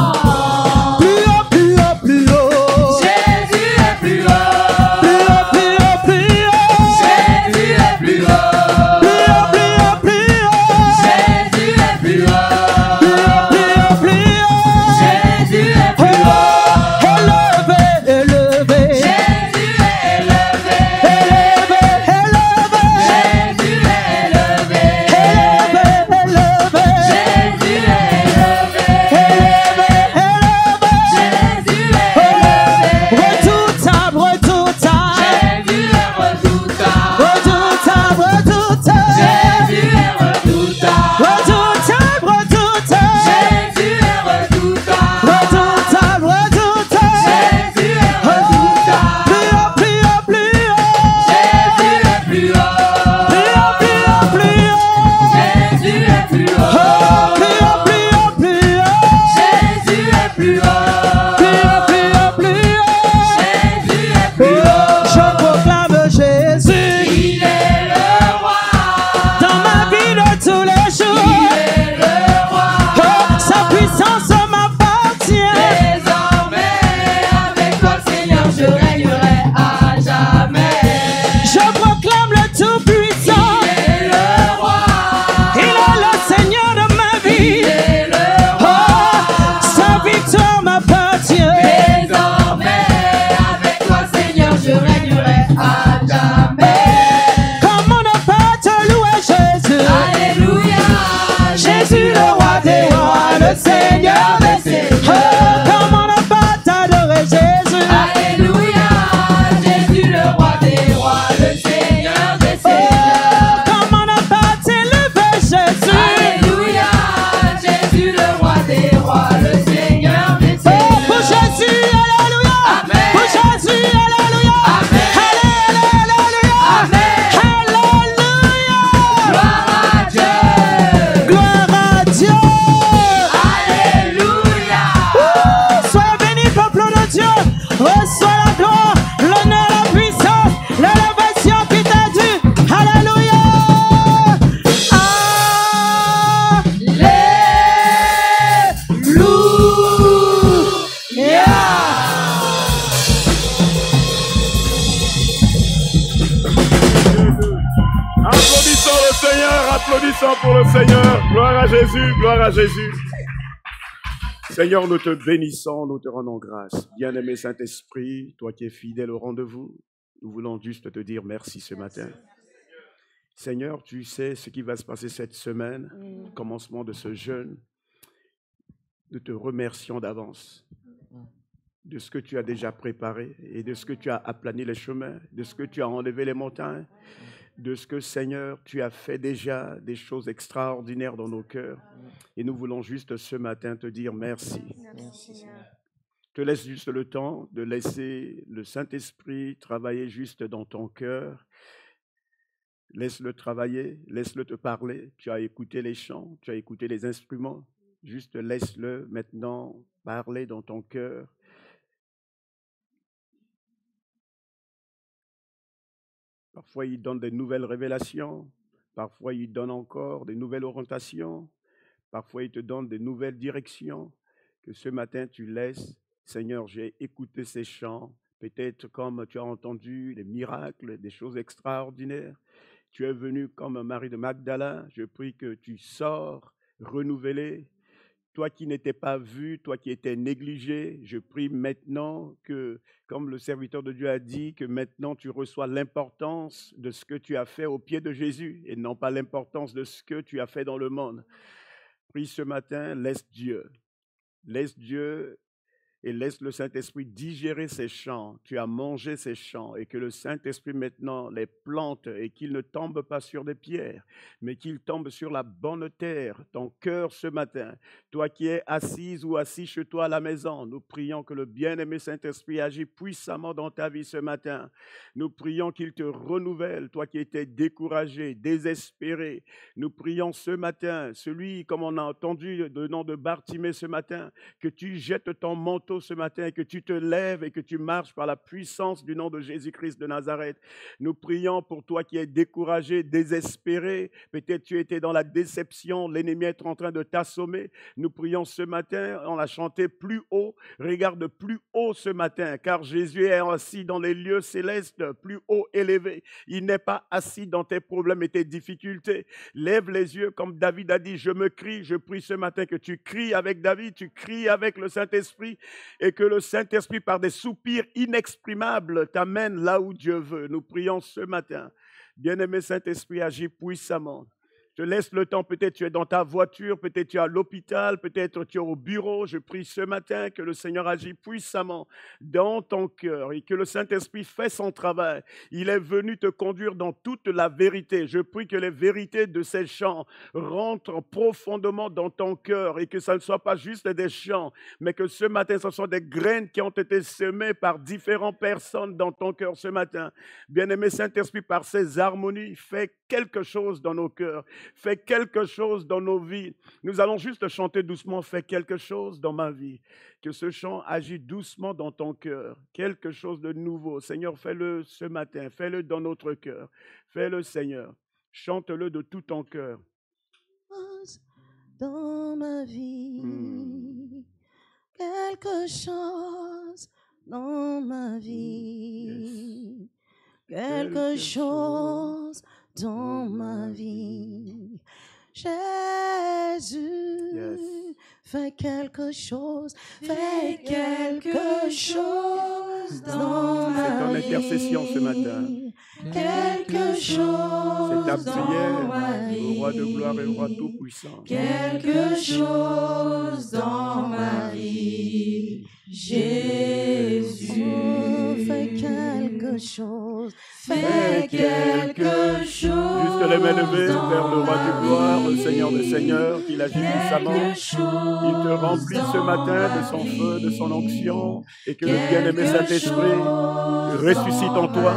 le Seigneur des Seigneurs. Oh, comment ne pas t'adorer Jésus? Alléluia, Jésus le roi des rois, le Seigneur des Seigneurs. Comment ne pas t'élever Jésus? Alléluia, Jésus le roi des rois, le Seigneur des Seigneurs. Oh, pour Jésus, alléluia. Amen. Pour Jésus, alléluia. Amen. Alléluia. Amen. Alléluia. Gloire à Dieu. Gloire à Dieu. Alléluia. Soyez bénis, peuple de Dieu. Reçois la gloire, l'honneur, la puissance, l'élévation qui t'est due. Alléluia. Alléluia. Applaudissons le Seigneur, applaudissons pour le Seigneur. Gloire à Jésus, gloire à Jésus. Seigneur, nous te bénissons, nous te rendons grâce. Bien-aimé Saint-Esprit, toi qui es fidèle au rendez-vous, nous voulons juste te dire merci ce matin. Seigneur, tu sais ce qui va se passer cette semaine, commencement de ce jeûne. Nous te remercions d'avance de ce que tu as déjà préparé et de ce que tu as aplani les chemins, de ce que tu as enlevé les montagnes, de ce que, Seigneur, tu as fait déjà des choses extraordinaires dans nos cœurs. Et nous voulons juste ce matin te dire merci. Je te laisse juste le temps de laisser le Saint-Esprit travailler juste dans ton cœur. Laisse-le travailler, laisse-le te parler. Tu as écouté les chants, tu as écouté les instruments. Juste laisse-le maintenant parler dans ton cœur. Parfois, il donne des nouvelles révélations. Parfois, il donne encore des nouvelles orientations. Parfois, il te donne des nouvelles directions. Que ce matin, tu laisses. Seigneur, j'ai écouté ces chants. Peut-être comme tu as entendu des miracles, des choses extraordinaires. Tu es venu comme Marie de Magdala. Je prie que tu sors renouvelé. Toi qui n'étais pas vu, toi qui étais négligé, je prie maintenant que, comme le serviteur de Dieu a dit, que maintenant tu reçois l'importance de ce que tu as fait au pied de Jésus et non pas l'importance de ce que tu as fait dans le monde. Prie ce matin, laisse Dieu et laisse le Saint-Esprit digérer ces chants. Tu as mangé ces chants et que le Saint-Esprit maintenant les plante et qu'il ne tombe pas sur des pierres, mais qu'il tombe sur la bonne terre, ton cœur ce matin. Toi qui es assise ou assis chez toi à la maison, nous prions que le bien-aimé Saint-Esprit agisse puissamment dans ta vie ce matin. Nous prions qu'il te renouvelle, toi qui étais découragé, désespéré. Nous prions ce matin, celui, comme on a entendu le nom de Bartimée ce matin, que tu jettes ton manteau ce matin, que tu te lèves et que tu marches par la puissance du nom de Jésus-Christ de Nazareth. Nous prions pour toi qui es découragé, désespéré. Peut-être tu étais dans la déception, l'ennemi est en train de t'assommer. Nous prions ce matin, on a chanté plus haut, regarde plus haut ce matin, car Jésus est assis dans les lieux célestes, plus haut élevé. Il n'est pas assis dans tes problèmes et tes difficultés. Lève les yeux comme David a dit, je me crie, je prie ce matin que tu cries avec David, tu cries avec le Saint-Esprit et que le Saint-Esprit par des soupirs inexprimables t'amène là où Dieu veut. Nous prions ce matin. Bien-aimé Saint-Esprit, agis puissamment. Je te laisse le temps, peut-être tu es dans ta voiture, peut-être tu es à l'hôpital, peut-être tu es au bureau. Je prie ce matin que le Seigneur agisse puissamment dans ton cœur et que le Saint-Esprit fasse son travail. Il est venu te conduire dans toute la vérité. Je prie que les vérités de ces chants rentrent profondément dans ton cœur et que ça ne soit pas juste des chants, mais que ce matin, ce sont des graines qui ont été semées par différentes personnes dans ton cœur ce matin. Bien-aimé Saint-Esprit, par ces harmonies, fais quelque chose dans nos cœurs. Fais quelque chose dans nos vies. Nous allons juste chanter doucement, fais quelque chose dans ma vie. Que ce chant agisse doucement dans ton cœur. Quelque chose de nouveau. Seigneur, fais-le ce matin. Fais-le dans notre cœur. Fais-le, Seigneur. Chante-le de tout ton cœur. Dans ma vie, quelque chose dans ma vie, quelque chose dans ma vie. Jésus, fais quelque chose, fais quelque chose dans ma vie. C'est ton intercession ce matin. Quelque chose C'est ta dans prière ma au vie. roi de gloire et au roi tout-puissant. Quelque chose les mains levées vers le roi du gloire, le Seigneur des seigneurs, qu'il agit puissamment. Il te remplit ce matin de son feu, de son onction, et que le bien-aimé Saint-Esprit ressuscite en toi,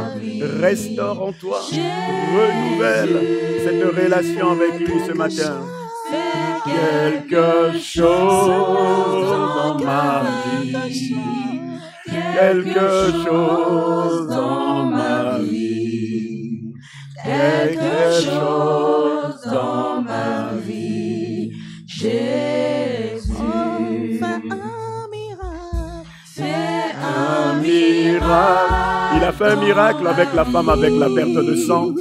restaure en toi, renouvelle cette relation avec lui ce matin. Quelque chose dans ma vie, quelque chose dans ma vie, quelque chose dans ma vie, Jésus. Fais un miracle, Un miracle. Il a fait un miracle avec la femme avec la perte de sang.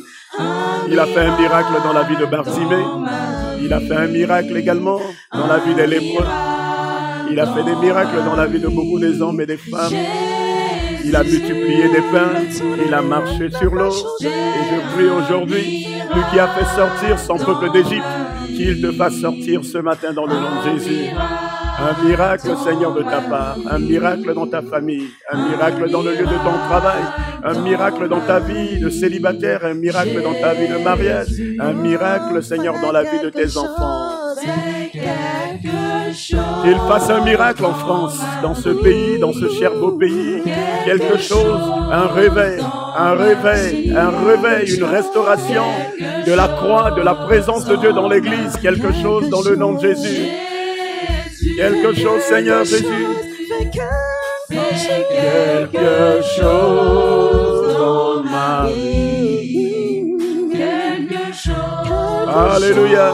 Il a fait un miracle dans la vie de Bartimée. Il a fait un miracle également dans la vie des lépreux. Il a fait des miracles dans la vie de beaucoup des hommes et des femmes. Il a multiplié des pains. Il a marché sur l'eau. Et je prie aujourd'hui, lui qui a fait sortir son peuple d'Égypte, qu'il te fasse sortir ce matin dans le nom de Jésus. Un miracle, Seigneur, de ta part. Un miracle dans ta famille. Un miracle dans le lieu de ton travail. Un miracle dans ta vie de célibataire. Un miracle dans ta vie de mariage. Un miracle, Seigneur, dans la vie de tes enfants. Qu'il fasse un miracle en France, dans ce pays, dans ce cher beau pays. Quelque chose, un réveil, une restauration de la croix, de la présence de Dieu dans l'Église. Quelque chose dans le nom de Jésus. Quelque chose, Seigneur Jésus. Quelque chose dans ma vie. Alléluia.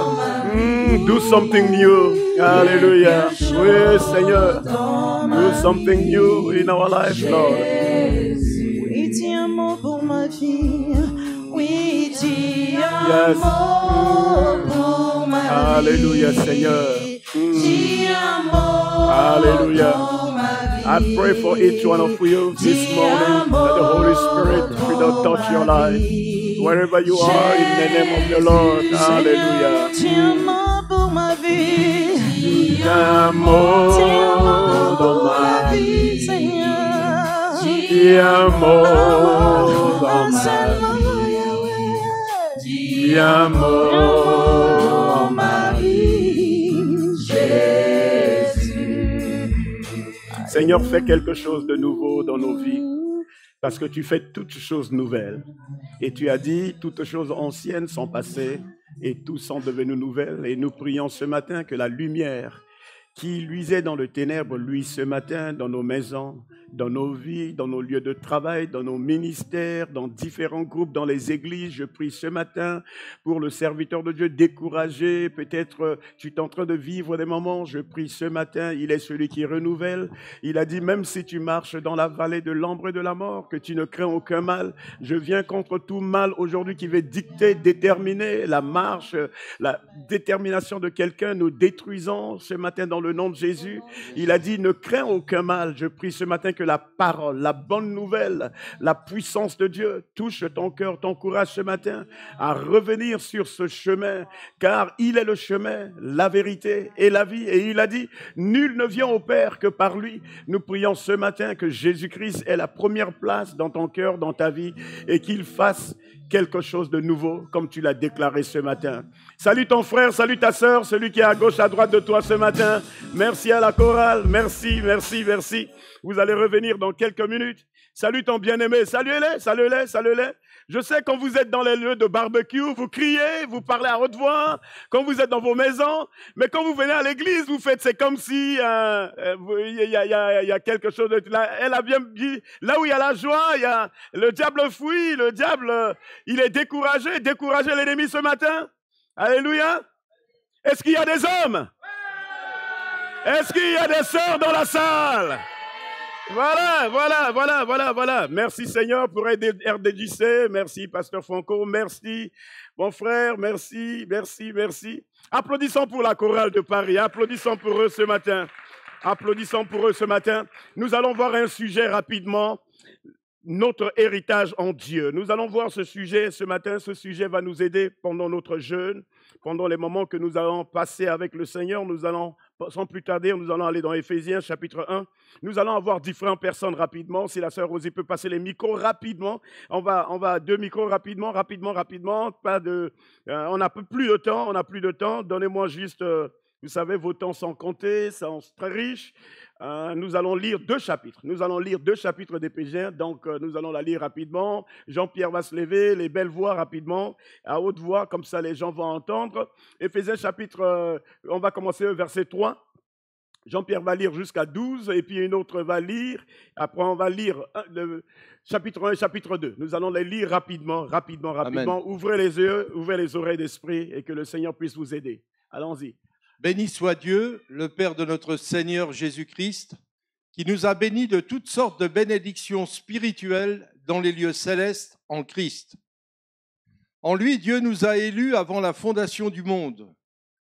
Do something new. Alléluia. Oui, Seigneur. Do something new in our life, Lord. oui, dis un mot pour ma vie. Oui, dis un Yes. mot pour ma vie. Alléluia, Seigneur. Dis un mot Hallelujah. pour ma vie. I pray for each one of you this morning that the Holy Spirit will touch your life. Wherever you are, in the name of the Lord. Hallelujah. Dis un mot pour ma vie. Dis un mot dans ma vie. vie, Seigneur. Dis un mot dans ma Seulement, vie. Yahweh. Dis un mot dans ma vie. Jésus. Seigneur, fais quelque chose de nouveau dans nos vies. Parce que tu fais toutes choses nouvelles. Et tu as dit, toutes choses anciennes sont passées et tout sont devenu nouvelles. Et nous prions ce matin que la lumière qui luisait dans le ténèbre luise ce matin dans nos maisons, dans nos vies, dans nos lieux de travail, dans nos ministères, dans différents groupes, dans les églises. Je prie ce matin pour le serviteur de Dieu découragé. Peut-être tu es en train de vivre des moments. Je prie ce matin, il est celui qui renouvelle. Il a dit, même si tu marches dans la vallée de l'ombre et de la mort, que tu ne crains aucun mal. Je viens contre tout mal aujourd'hui qui veut dicter, déterminer la marche, la détermination de quelqu'un. Nous détruisons ce matin dans le nom de Jésus. Il a dit, ne crains aucun mal. Je prie ce matin que la parole, la bonne nouvelle, la puissance de Dieu touche ton cœur, ton courage ce matin à revenir sur ce chemin, car il est le chemin, la vérité et la vie. Et il a dit, nul ne vient au Père que par lui. Nous prions ce matin que Jésus-Christ ait la première place dans ton cœur, dans ta vie, et qu'il fasse quelque chose de nouveau, comme tu l'as déclaré ce matin. Salut ton frère, salut ta sœur, celui qui est à gauche, à droite de toi ce matin. Merci à la chorale, merci, merci, merci. Vous allez revenir dans quelques minutes. Salut ton bien-aimé, saluez-les, saluez-les, saluez-les. Je sais, quand vous êtes dans les lieux de barbecue, vous criez, vous parlez à haute voix, quand vous êtes dans vos maisons, mais quand vous venez à l'église, vous faites, c'est comme si il y a quelque chose de... Elle a bien dit, là où il y a la joie, il y a le diable fuit, le diable, il est découragé. Découragez l'ennemi ce matin. Alléluia. Est-ce qu'il y a des hommes? Est-ce qu'il y a des sœurs dans la salle? Voilà. Merci Seigneur pour RDJC. Merci Pasteur Franco. Merci mon frère. Merci. Applaudissons pour la chorale de Paris. Applaudissons pour eux ce matin. Nous allons voir un sujet rapidement. Notre héritage en Dieu. Nous allons voir ce sujet ce matin. Ce sujet va nous aider pendant notre jeûne. pendant les moments que nous allons passer avec le Seigneur, nous allons, sans plus tarder, nous allons aller dans Éphésiens chapitre 1. Nous allons avoir différentes personnes rapidement. Si la sœur Rosie peut passer les micros rapidement. On va deux micros rapidement. Pas de, on n'a plus de temps. Donnez-moi juste, vous savez, vos temps sont comptés, sont très riches. Nous allons lire deux chapitres. D'Éphésiens, donc nous allons la lire rapidement. Jean-Pierre va se lever, les belles voix rapidement, à haute voix, comme ça les gens vont entendre. Éphésiens chapitre, on va commencer au verset 3. Jean-Pierre va lire jusqu'à 12, et puis une autre va lire. Après, on va lire le chapitre 1 et chapitre 2. Nous allons les lire rapidement. Amen. Ouvrez les yeux, ouvrez les oreilles d'esprit, et que le Seigneur puisse vous aider. Allons-y. Béni soit Dieu, le Père de notre Seigneur Jésus-Christ, qui nous a bénis de toutes sortes de bénédictions spirituelles dans les lieux célestes en Christ. En lui, Dieu nous a élus avant la fondation du monde,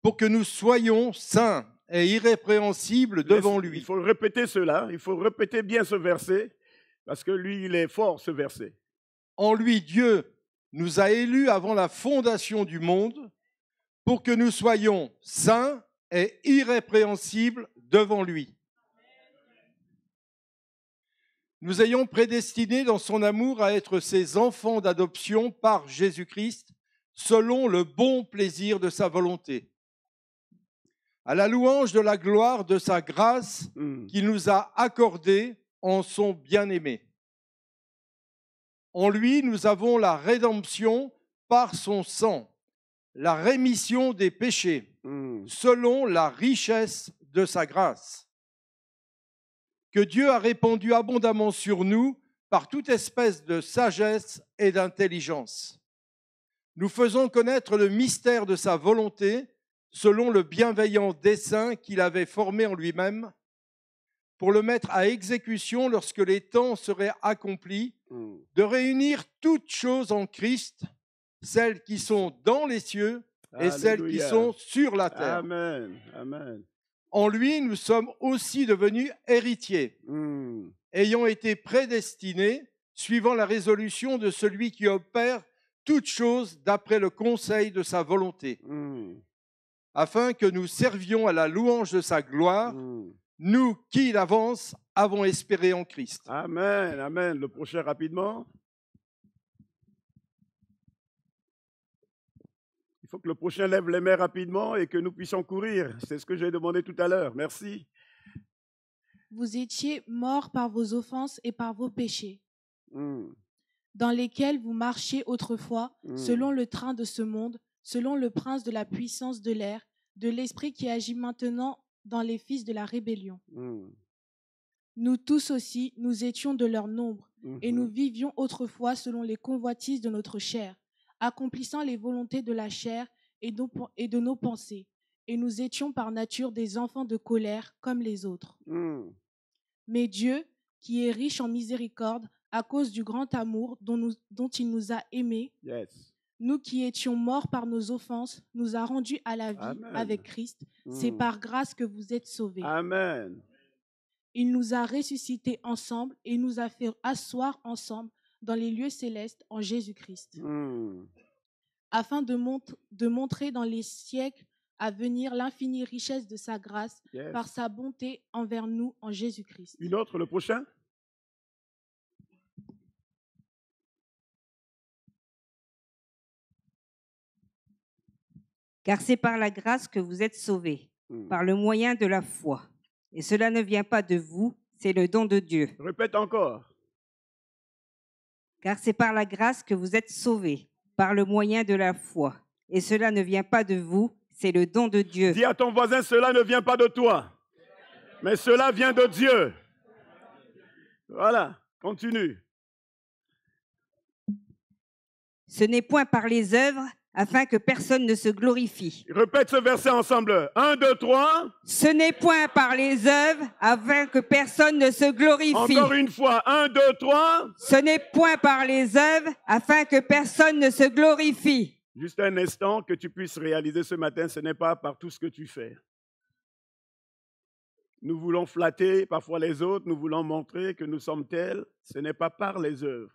pour que nous soyons saints et irrépréhensibles devant lui. Il faut répéter cela, il faut répéter bien ce verset, parce que lui, il est fort, ce verset. En lui, Dieu nous a élus avant la fondation du monde, pour que nous soyons saints et irrépréhensibles devant lui. Nous ayons prédestinés dans son amour à être ses enfants d'adoption par Jésus-Christ, selon le bon plaisir de sa volonté. À la louange de la gloire de sa grâce qu'il nous a accordée en son bien-aimé. En lui, nous avons la rédemption par son sang, la rémission des péchés, selon la richesse de sa grâce, que Dieu a répandue abondamment sur nous par toute espèce de sagesse et d'intelligence. Nous faisons connaître le mystère de sa volonté, selon le bienveillant dessein qu'il avait formé en lui-même, pour le mettre à exécution lorsque les temps seraient accomplis, de réunir toutes choses en Christ, celles qui sont dans les cieux et celles qui sont sur la terre. Amen. Amen. En lui, nous sommes aussi devenus héritiers, ayant été prédestinés, suivant la résolution de celui qui opère toutes choses d'après le conseil de sa volonté, afin que nous servions à la louange de sa gloire, nous qui d'avance avons espéré en Christ. Amen, amen. Le prochain rapidement. Il faut que le prochain lève les mains rapidement et que nous puissions courir. C'est ce que j'ai demandé tout à l'heure. Merci. Vous étiez morts par vos offenses et par vos péchés, dans lesquels vous marchiez autrefois, selon le train de ce monde, selon le prince de la puissance de l'air, de l'esprit qui agit maintenant dans les fils de la rébellion. Nous tous aussi, nous étions de leur nombre, et nous vivions autrefois selon les convoitises de notre chair, accomplissant les volontés de la chair et de nos pensées. Et nous étions par nature des enfants de colère comme les autres. Mais Dieu, qui est riche en miséricorde, à cause du grand amour dont il nous a aimés, nous qui étions morts par nos offenses, nous a rendus à la vie avec Christ. C'est par grâce que vous êtes sauvés. Amen. Il nous a ressuscités ensemble et nous a fait asseoir ensemble dans les lieux célestes en Jésus-Christ, afin de montrer dans les siècles à venir l'infinie richesse de sa grâce par sa bonté envers nous en Jésus-Christ. Une autre, le prochain. Car c'est par la grâce que vous êtes sauvés, par le moyen de la foi. Et cela ne vient pas de vous, c'est le don de Dieu. Répète encore. Car c'est par la grâce que vous êtes sauvés, par le moyen de la foi. Et cela ne vient pas de vous, c'est le don de Dieu. Dis à ton voisin, cela ne vient pas de toi, mais cela vient de Dieu. Voilà, continue. Ce n'est point par les œuvres, afin que personne ne se glorifie. Répète ce verset ensemble. 1, 2, 3. Ce n'est point par les œuvres, afin que personne ne se glorifie. Encore une fois. 1, 2, 3. Ce n'est point par les œuvres, afin que personne ne se glorifie. Juste un instant, que tu puisses réaliser ce matin, ce n'est pas par tout ce que tu fais. Nous voulons flatter parfois les autres, nous voulons montrer que nous sommes tels. Ce n'est pas par les œuvres.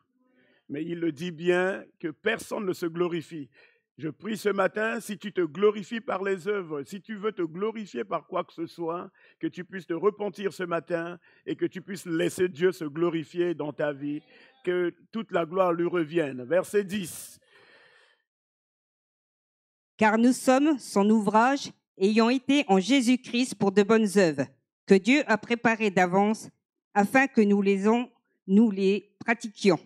Mais il le dit bien que personne ne se glorifie. Je prie ce matin, si tu te glorifies par les œuvres, si tu veux te glorifier par quoi que ce soit, que tu puisses te repentir ce matin et que tu puisses laisser Dieu se glorifier dans ta vie, que toute la gloire lui revienne. Verset 10. Car nous sommes son ouvrage, ayant été en Jésus-Christ pour de bonnes œuvres, que Dieu a préparées d'avance, afin que nous les pratiquions.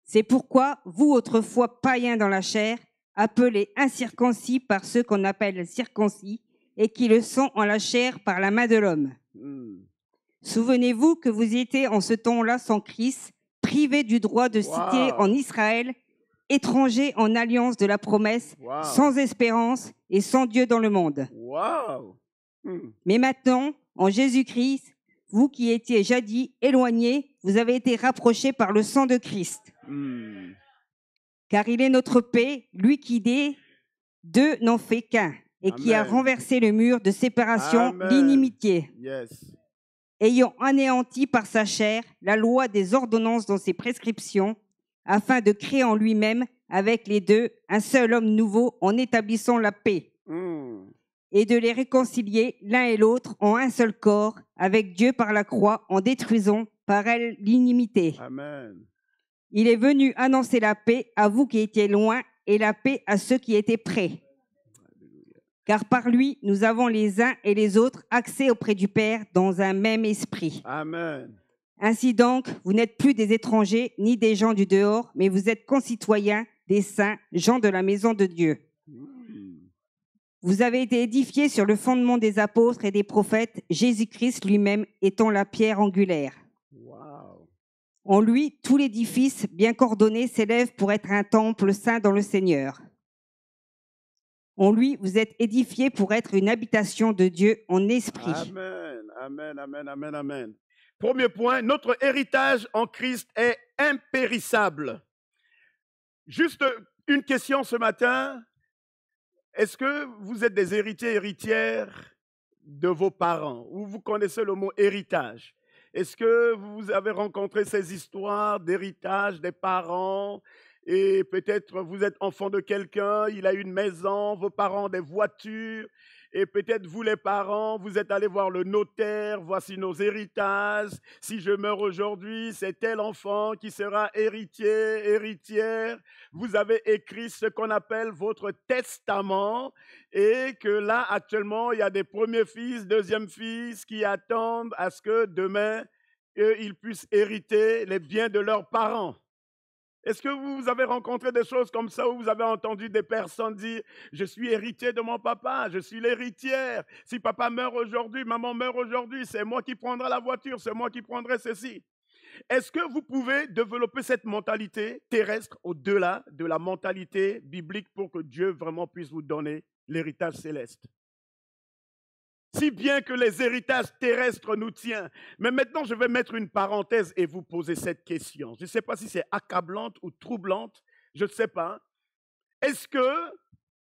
C'est pourquoi, vous autrefois païens dans la chair, appelés incirconcis par ceux qu'on appelle circoncis, et qui le sont en la chair par la main de l'homme. Souvenez-vous que vous étiez en ce temps-là sans Christ, privés du droit de cité en Israël, étrangers en alliance de la promesse, sans espérance et sans Dieu dans le monde. Mais maintenant, en Jésus-Christ, vous qui étiez jadis éloignés, vous avez été rapprochés par le sang de Christ. Car il est notre paix, lui qui des deux n'en fait qu'un, et qui a renversé le mur de séparation, l'inimitié, ayant anéanti par sa chair la loi des ordonnances dans ses prescriptions, afin de créer en lui-même, avec les deux, un seul homme nouveau en établissant la paix, et de les réconcilier l'un et l'autre en un seul corps, avec Dieu par la croix, en détruisant par elle l'inimité. Il est venu annoncer la paix à vous qui étiez loin et la paix à ceux qui étaient près. Car par lui, nous avons les uns et les autres accès auprès du Père dans un même esprit. Amen. Ainsi donc, vous n'êtes plus des étrangers ni des gens du dehors, mais vous êtes concitoyens des saints, gens de la maison de Dieu. Vous avez été édifiés sur le fondement des apôtres et des prophètes, Jésus-Christ lui-même étant la pierre angulaire. En lui, tout l'édifice, bien coordonné, s'élève pour être un temple saint dans le Seigneur. En lui, vous êtes édifiés pour être une habitation de Dieu en esprit. Amen, amen, amen, amen, amen. Premier point, notre héritage en Christ est impérissable. Juste une question ce matin. Est-ce que vous êtes des héritiers, héritières de vos parents? Ou vous connaissez le mot héritage? Est-ce que vous avez rencontré ces histoires d'héritage des parents et peut-être vous êtes enfant de quelqu'un, il a une maison, vos parents des voitures et peut-être vous les parents, vous êtes allés voir le notaire, voici nos héritages. Si je meurs aujourd'hui, c'est tel enfant qui sera héritier, héritière. Vous avez écrit ce qu'on appelle votre testament et que là, actuellement, il y a des premiers fils, deuxièmes fils qui attendent à ce que demain, ils puissent hériter les biens de leurs parents. Est-ce que vous avez rencontré des choses comme ça où vous avez entendu des personnes dire « Je suis héritier de mon papa, je suis l'héritière. Si papa meurt aujourd'hui, maman meurt aujourd'hui, c'est moi qui prendrai la voiture, c'est moi qui prendrai ceci. » Est-ce que vous pouvez développer cette mentalité terrestre au-delà de la mentalité biblique pour que Dieu vraiment puisse vous donner l'héritage céleste? Si bien que les héritages terrestres nous tiennent. Mais maintenant, je vais mettre une parenthèse et vous poser cette question. Je ne sais pas si c'est accablante ou troublante, je ne sais pas. Est-ce que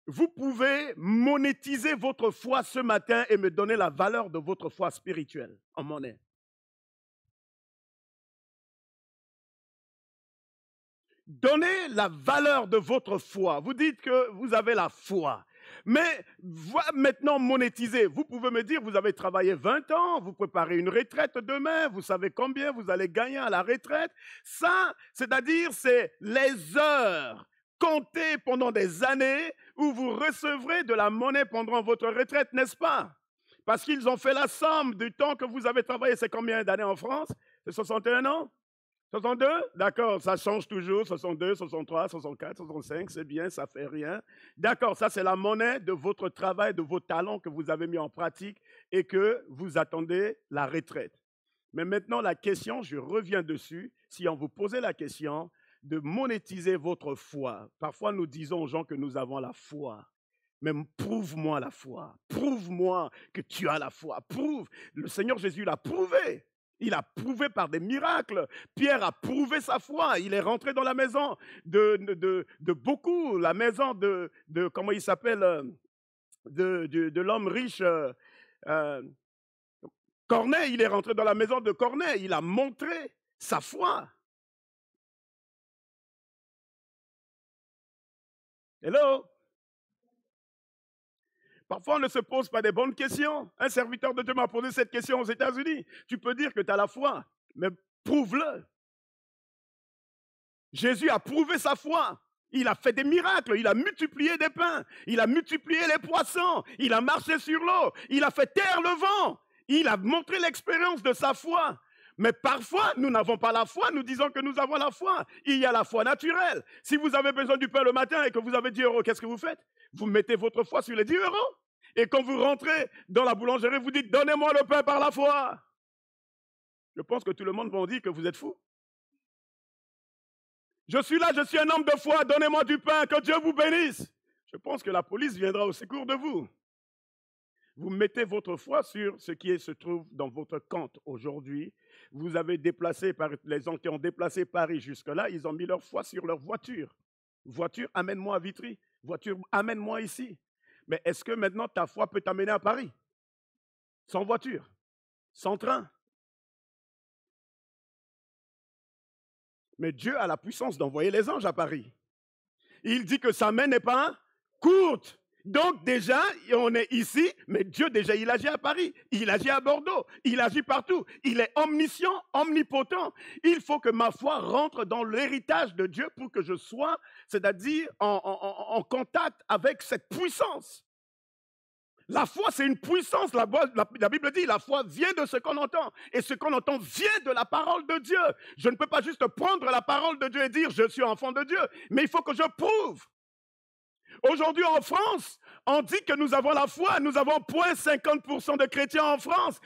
vous pouvez monétiser votre foi ce matin et me donner la valeur de votre foi spirituelle en monnaie? Donnez la valeur de votre foi. Vous dites que vous avez la foi. Mais maintenant monétiser, vous pouvez me dire, vous avez travaillé 20 ans, vous préparez une retraite demain, vous savez combien vous allez gagner à la retraite. Ça, c'est-à-dire, c'est les heures comptées pendant des années où vous recevrez de la monnaie pendant votre retraite, n'est-ce pas? Parce qu'ils ont fait la somme du temps que vous avez travaillé. C'est combien d'années en France? C'est 61 ans? 62? D'accord, ça change toujours, 62, 63, 64, 65, c'est bien, ça fait rien. D'accord, ça c'est la monnaie de votre travail, de vos talents que vous avez mis en pratique et que vous attendez la retraite. Mais maintenant, la question, je reviens dessus, si on vous posait la question de monétiser votre foi. Parfois, nous disons aux gens que nous avons la foi. Mais prouve-moi la foi, prouve-moi que tu as la foi, prouve. Le Seigneur Jésus l'a prouvé. Il a prouvé par des miracles. Pierre a prouvé sa foi. Il est rentré dans la maison de beaucoup. La maison de comment il s'appelle, de l'homme riche, Corneille. Il est rentré dans la maison de Corneille. Il a montré sa foi. Hello? Parfois, on ne se pose pas des bonnes questions. Un serviteur de Dieu m'a posé cette question aux États-Unis. Tu peux dire que tu as la foi, mais prouve-le. Jésus a prouvé sa foi. Il a fait des miracles, il a multiplié des pains, il a multiplié les poissons, il a marché sur l'eau, il a fait taire le vent, il a montré l'expérience de sa foi. Mais parfois, nous n'avons pas la foi, nous disons que nous avons la foi. Il y a la foi naturelle. Si vous avez besoin du pain le matin et que vous avez 10 €, qu'est-ce que vous faites? Vous mettez votre foi sur les 10 €. Et quand vous rentrez dans la boulangerie, vous dites, donnez-moi le pain par la foi. Je pense que tout le monde va dire que vous êtes fou. Je suis là, je suis un homme de foi, donnez-moi du pain, que Dieu vous bénisse. Je pense que la police viendra au secours de vous. Vous mettez votre foi sur ce qui se trouve dans votre compte aujourd'hui. Vous avez déplacé, les gens qui ont déplacé Paris jusque-là, ils ont mis leur foi sur leur voiture. Voiture, amène-moi à Vitry. Voiture, amène-moi ici. Mais est-ce que maintenant ta foi peut t'amener à Paris? Sans voiture, sans train. Mais Dieu a la puissance d'envoyer les anges à Paris. Il dit que sa main n'est pas courte. Donc déjà, on est ici, mais Dieu déjà, il agit à Paris, il agit à Bordeaux, il agit partout. Il est omniscient, omnipotent. Il faut que ma foi rentre dans l'héritage de Dieu pour que je sois, c'est-à-dire en contact avec cette puissance. La foi, c'est une puissance. La Bible dit, la foi vient de ce qu'on entend. Et ce qu'on entend vient de la parole de Dieu. Je ne peux pas juste prendre la parole de Dieu et dire, je suis enfant de Dieu. Mais il faut que je prouve. Aujourd'hui en France, on dit que nous avons la foi, nous avons 0,50% de chrétiens en France.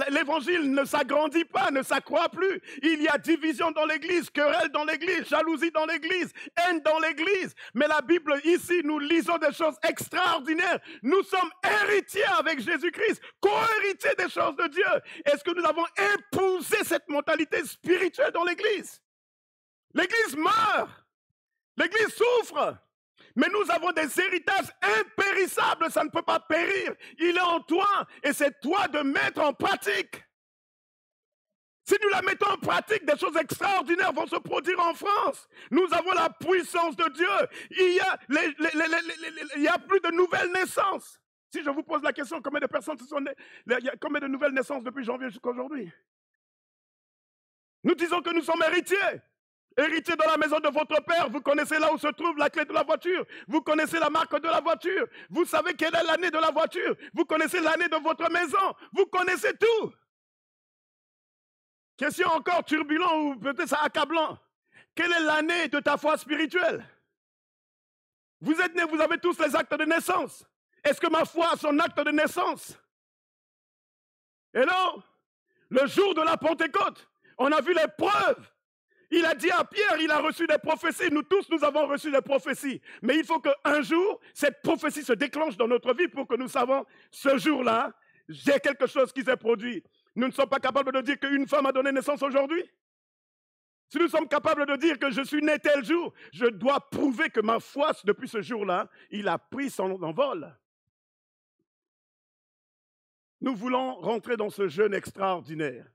L'évangile ne s'agrandit pas, ne s'accroît plus. Il y a division dans l'église, querelle dans l'église, jalousie dans l'église, haine dans l'église. Mais la Bible, ici, nous lisons des choses extraordinaires. Nous sommes héritiers avec Jésus-Christ, co-héritiers des choses de Dieu. Est-ce que nous avons épousé cette mentalité spirituelle dans l'église? L'église meurt, l'église souffre. Mais nous avons des héritages impérissables, ça ne peut pas périr. Il est en toi et c'est toi de mettre en pratique. Si nous la mettons en pratique, des choses extraordinaires vont se produire en France. Nous avons la puissance de Dieu. Il y a plus de nouvelles naissances. Si je vous pose la question, combien de personnes se sont nées? Il y a combien de nouvelles naissances depuis janvier jusqu'à aujourd'hui? Nous disons que nous sommes héritiers. Héritier dans la maison de votre père, vous connaissez là où se trouve la clé de la voiture, vous connaissez la marque de la voiture, vous savez quelle est l'année de la voiture, vous connaissez l'année de votre maison, vous connaissez tout. Question encore turbulente ou peut-être ça accablant. Quelle est l'année de ta foi spirituelle? Vous êtes nés, vous avez tous les actes de naissance. Est-ce que ma foi a son acte de naissance? Hello? Le jour de la Pentecôte, on a vu les preuves. Il a dit à Pierre, il a reçu des prophéties. Nous tous, nous avons reçu des prophéties. Mais il faut qu'un jour, cette prophétie se déclenche dans notre vie pour que nous savions, ce jour-là, j'ai quelque chose qui s'est produit. Nous ne sommes pas capables de dire qu'une femme a donné naissance aujourd'hui. Si nous sommes capables de dire que je suis né tel jour, je dois prouver que ma foi, depuis ce jour-là, il a pris son envol. Nous voulons rentrer dans ce jeûne extraordinaire.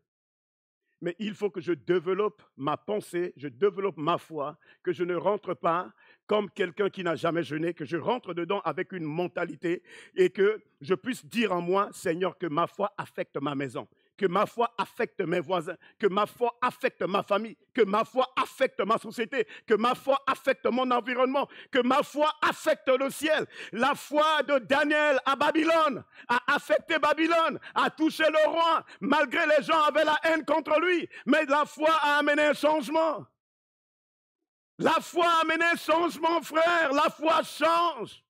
Mais il faut que je développe ma pensée, je développe ma foi, que je ne rentre pas comme quelqu'un qui n'a jamais jeûné, que je rentre dedans avec une mentalité et que je puisse dire en moi, Seigneur, que ma foi affecte ma maison, que ma foi affecte mes voisins, que ma foi affecte ma famille, que ma foi affecte ma société, que ma foi affecte mon environnement, que ma foi affecte le ciel. La foi de Daniel à Babylone a affecté Babylone, a touché le roi, malgré les gens avaient la haine contre lui, mais la foi a amené un changement. La foi a amené un changement, frère, la foi change.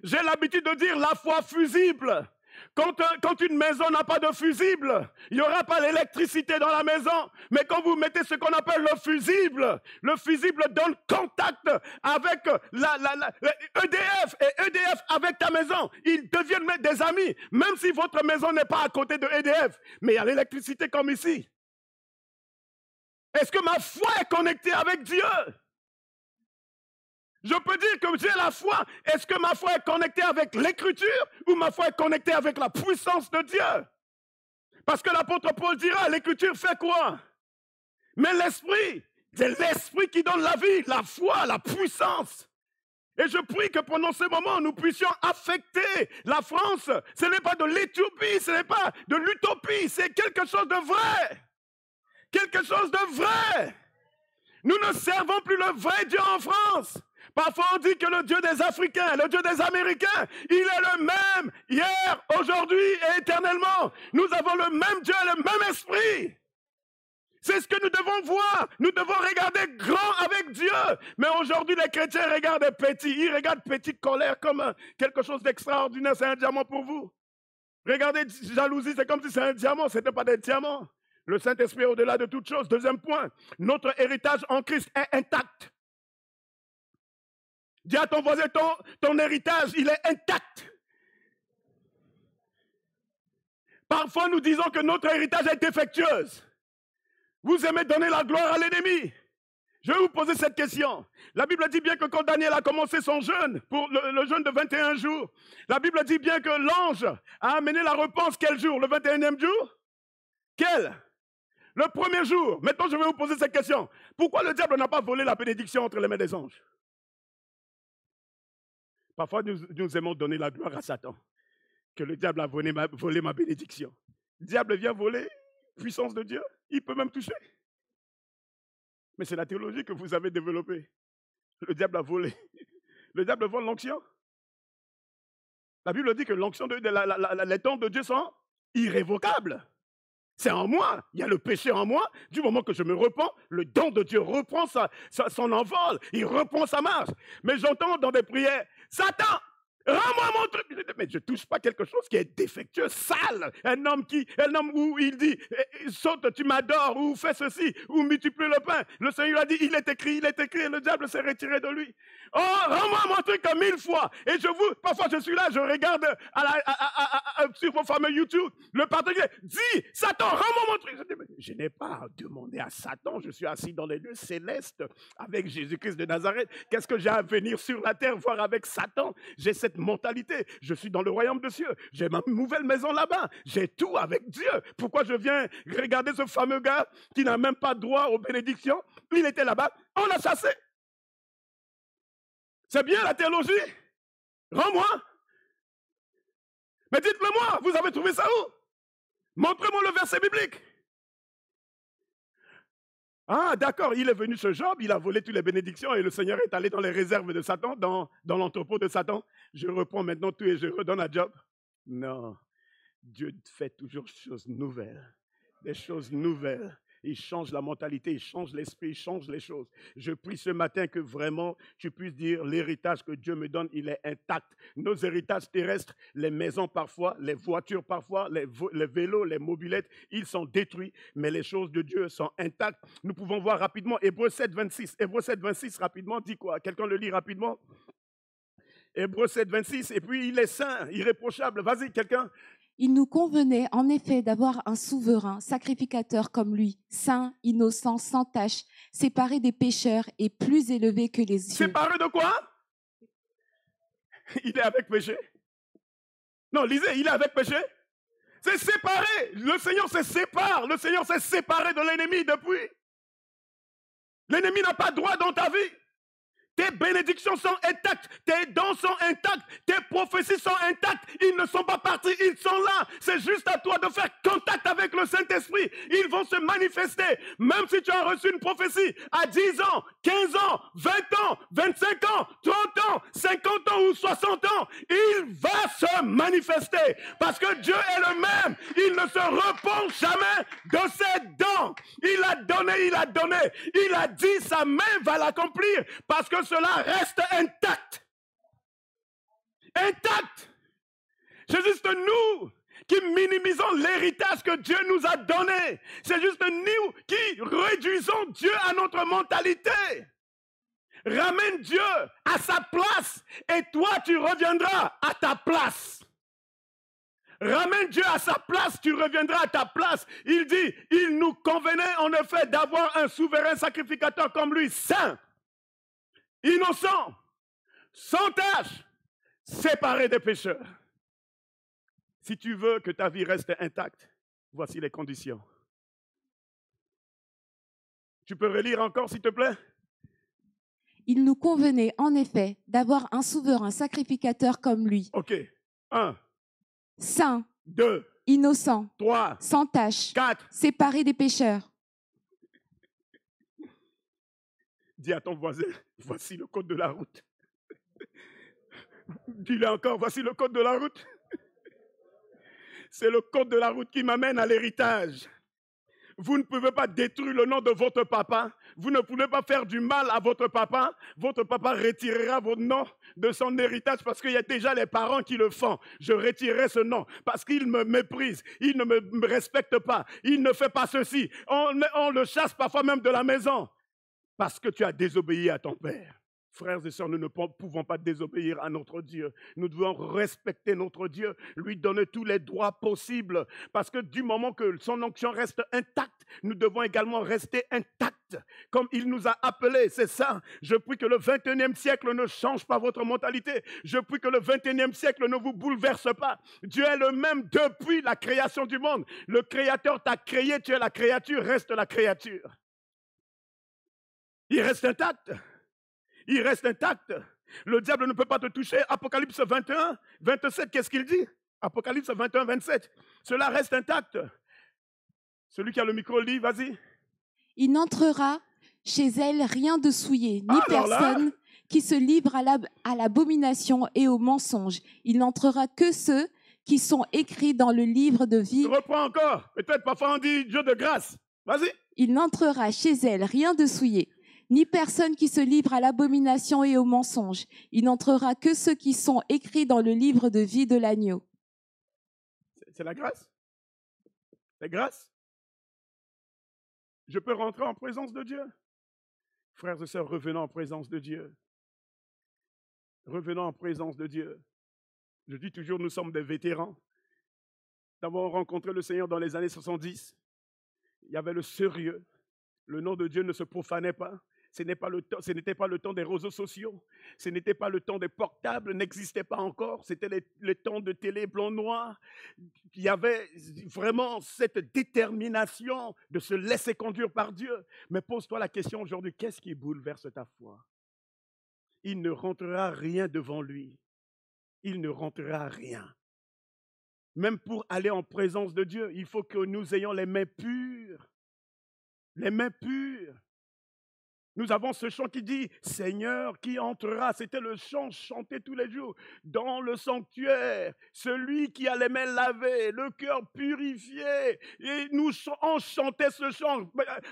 J'ai l'habitude de dire la foi fusible. Quand une maison n'a pas de fusible, il n'y aura pas l'électricité dans la maison. Mais quand vous mettez ce qu'on appelle le fusible donne contact avec EDF et EDF avec ta maison. Ils deviennent des amis, même si votre maison n'est pas à côté de EDF. Mais il y a l'électricité comme ici. Est-ce que ma foi est connectée avec Dieu? Je peux dire que j'ai la foi. Est-ce que ma foi est connectée avec l'écriture ou ma foi est connectée avec la puissance de Dieu? Parce que l'apôtre Paul dira, l'écriture fait quoi? Mais l'esprit, c'est l'esprit qui donne la vie, la foi, la puissance. Et je prie que pendant ce moment, nous puissions affecter la France. Ce n'est pas de l'Éthiopie, ce n'est pas de l'utopie, c'est quelque chose de vrai. Quelque chose de vrai. Nous ne servons plus le vrai Dieu en France. Parfois on dit que le Dieu des Africains, le Dieu des Américains, il est le même hier, aujourd'hui et éternellement. Nous avons le même Dieu, le même esprit. C'est ce que nous devons voir. Nous devons regarder grand avec Dieu. Mais aujourd'hui, les chrétiens regardent petit. Ils regardent petite colère comme quelque chose d'extraordinaire. C'est un diamant pour vous. Regardez, jalousie, c'est comme si c'est un diamant. Ce n'était pas des diamants. Le Saint-Esprit est au-delà de toute chose. Deuxième point, notre héritage en Christ est intact. Dis à ton voisin, ton héritage, il est intact. Parfois, nous disons que notre héritage est défectueux. Vous aimez donner la gloire à l'ennemi. Je vais vous poser cette question. La Bible dit bien que quand Daniel a commencé son jeûne, pour le jeûne de 21 jours, la Bible dit bien que l'ange a amené la réponse quel jour? Le 21e jour? Quel? Le premier jour. Maintenant, je vais vous poser cette question. Pourquoi le diable n'a pas volé la bénédiction entre les mains des anges? Parfois, nous aimons donner la gloire à Satan. Que le diable a volé ma bénédiction. Le diable vient voler la puissance de Dieu. Il peut même toucher. Mais c'est la théologie que vous avez développée. Le diable a volé. Le diable vole l'onction. La Bible dit que l'onction, les dons de Dieu sont irrévocables. C'est en moi. Il y a le péché en moi. Du moment que je me repens, le don de Dieu reprend son envol. Il reprend sa marche. Mais j'entends dans des prières, Satan, rends-moi mon truc. Mais je ne touche pas quelque chose qui est défectueux, sale. Un homme où il dit, saute, tu m'adores, ou fais ceci, ou multiplie le pain. Le Seigneur a dit, il est écrit, et le diable s'est retiré de lui. Oh, rends-moi mon truc 1000 fois. Et parfois je suis là, je regarde sur vos fameux YouTube, le partenaire dit, Satan, rends-moi mon truc. Je n'ai pas demandé à Satan, je suis assis dans les lieux célestes avec Jésus-Christ de Nazareth. Qu'est-ce que j'ai à venir sur la terre voir avec Satan? J'ai cette mentalité, je suis dans le royaume de Dieu, j'ai ma nouvelle maison là-bas, j'ai tout avec Dieu. Pourquoi je viens regarder ce fameux gars qui n'a même pas droit aux bénédictions? Il était là-bas, on l'a chassé. C'est bien la théologie? Rends-moi. Mais dites-le moi, vous avez trouvé ça où? Montrez-moi le verset biblique. Ah, d'accord, il est venu ce Job, il a volé toutes les bénédictions et le Seigneur est allé dans les réserves de Satan, dans l'entrepôt de Satan. Je reprends maintenant tout et je redonne à Job. Non, Dieu fait toujours des choses nouvelles. Des choses nouvelles. Il change la mentalité, il change l'esprit, il change les choses. Je prie ce matin que vraiment tu puisses dire l'héritage que Dieu me donne, il est intact. Nos héritages terrestres, les maisons parfois, les voitures parfois, les vélos, les mobylettes, ils sont détruits, mais les choses de Dieu sont intactes. Nous pouvons voir rapidement Hébreux 7, 26. Hébreux 7, 26 rapidement dit quoi? Quelqu'un le lit rapidement? Hébreux 7, 26, et puis il est saint, irréprochable. Vas-y, quelqu'un. Il nous convenait en effet d'avoir un souverain, sacrificateur comme lui, saint, innocent, sans tache, séparé des pécheurs et plus élevé que les cieux. Séparé de quoi? Il est avec péché. Non, lisez, il est avec péché. C'est séparé. Le Seigneur se sépare. Le Seigneur s'est séparé de l'ennemi depuis. L'ennemi n'a pas droit dans ta vie. Tes bénédictions sont intactes, tes dons sont intacts, tes prophéties sont intactes. Ils ne sont pas partis, ils sont là. C'est juste à toi de faire contact avec le Saint-Esprit. Ils vont se manifester. Même si tu as reçu une prophétie à 10 ans, 15 ans, 20 ans, 25 ans, 30 ans, 50 ans ou 60 ans, il va se manifester. Parce que Dieu est le même. Il ne se repent jamais de ses dons. Il a donné, il a donné. Il a dit, sa main va l'accomplir. Parce que cela reste intact. Intact. C'est juste nous qui minimisons l'héritage que Dieu nous a donné. C'est juste nous qui réduisons Dieu à notre mentalité. Ramène Dieu à sa place et toi tu reviendras à ta place. Ramène Dieu à sa place, tu reviendras à ta place. Il dit, il nous convenait en effet d'avoir un souverain sacrificateur comme lui, saint, innocent, sans tache, séparé des pécheurs. Si tu veux que ta vie reste intacte, voici les conditions. Tu peux relire encore, s'il te plaît? Il nous convenait en effet d'avoir un souverain sacrificateur comme lui. OK. 1. Saint. 2. Innocent. 3. Sans tache. 4. Séparé des pécheurs. Dis à ton voisin, voici le code de la route. Dis-le encore, voici le code de la route. C'est le code de la route qui m'amène à l'héritage. Vous ne pouvez pas détruire le nom de votre papa. Vous ne pouvez pas faire du mal à votre papa. Votre papa retirera votre nom de son héritage parce qu'il y a déjà les parents qui le font. Je retirerai ce nom parce qu'il me méprise. Il ne me respecte pas. Il ne fait pas ceci. On le chasse parfois même de la maison parce que tu as désobéi à ton père. Frères et sœurs, nous ne pouvons pas désobéir à notre Dieu. Nous devons respecter notre Dieu, lui donner tous les droits possibles. Parce que du moment que son onction reste intacte, nous devons également rester intacts, comme il nous a appelés. C'est ça. Je prie que le 21e siècle ne change pas votre mentalité. Je prie que le 21e siècle ne vous bouleverse pas. Dieu est le même depuis la création du monde. Le Créateur t'a créé, tu es la créature, reste la créature. Il reste intact. Il reste intact. Le diable ne peut pas te toucher. Apocalypse 21, 27, qu'est-ce qu'il dit? Apocalypse 21, 27. Cela reste intact. Celui qui a le micro lit, vas-y. Il n'entrera chez elle rien de souillé, ni personne qui se livre à l'abomination et au mensonge. Il n'entrera que ceux qui sont écrits dans le livre de vie. Reprends encore. Peut-être parfois on dit Dieu de grâce. Vas-y. Il n'entrera chez elle rien de souillé, ni personne qui se livre à l'abomination et au mensonge. Il n'entrera que ceux qui sont écrits dans le livre de vie de l'agneau. C'est la grâce. C'est grâce. Je peux rentrer en présence de Dieu. Frères et sœurs, revenons en présence de Dieu. Revenons en présence de Dieu. Je dis toujours, nous sommes des vétérans. D'avoir rencontré le Seigneur dans les années 70, il y avait le sérieux. Le nom de Dieu ne se profanait pas. Ce n'était pas le temps des réseaux sociaux. Ce n'était pas le temps des portables, n'existait pas encore. C'était les temps de télé blanc-noir. Il y avait vraiment cette détermination de se laisser conduire par Dieu. Mais pose-toi la question aujourd'hui, qu'est-ce qui bouleverse ta foi? Il ne rentrera rien devant lui. Il ne rentrera rien. Même pour aller en présence de Dieu, il faut que nous ayons les mains pures. Les mains pures. Nous avons ce chant qui dit « Seigneur qui entrera ». C'était le chant chanté tous les jours dans le sanctuaire. Celui qui a les mains lavées, le cœur purifié. Et on chantait ce chant.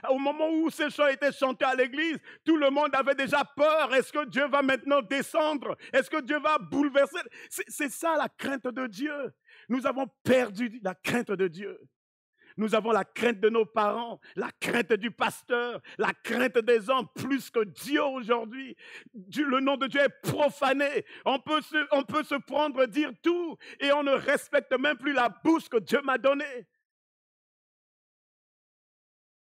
Au moment où ce chant était chanté à l'église, tout le monde avait déjà peur. Est-ce que Dieu va maintenant descendre? Est-ce que Dieu va bouleverser? C'est ça la crainte de Dieu. Nous avons perdu la crainte de Dieu. Nous avons la crainte de nos parents, la crainte du pasteur, la crainte des hommes, plus que Dieu aujourd'hui. Le nom de Dieu est profané. On peut se prendre, dire tout, et on ne respecte même plus la bouche que Dieu m'a donnée.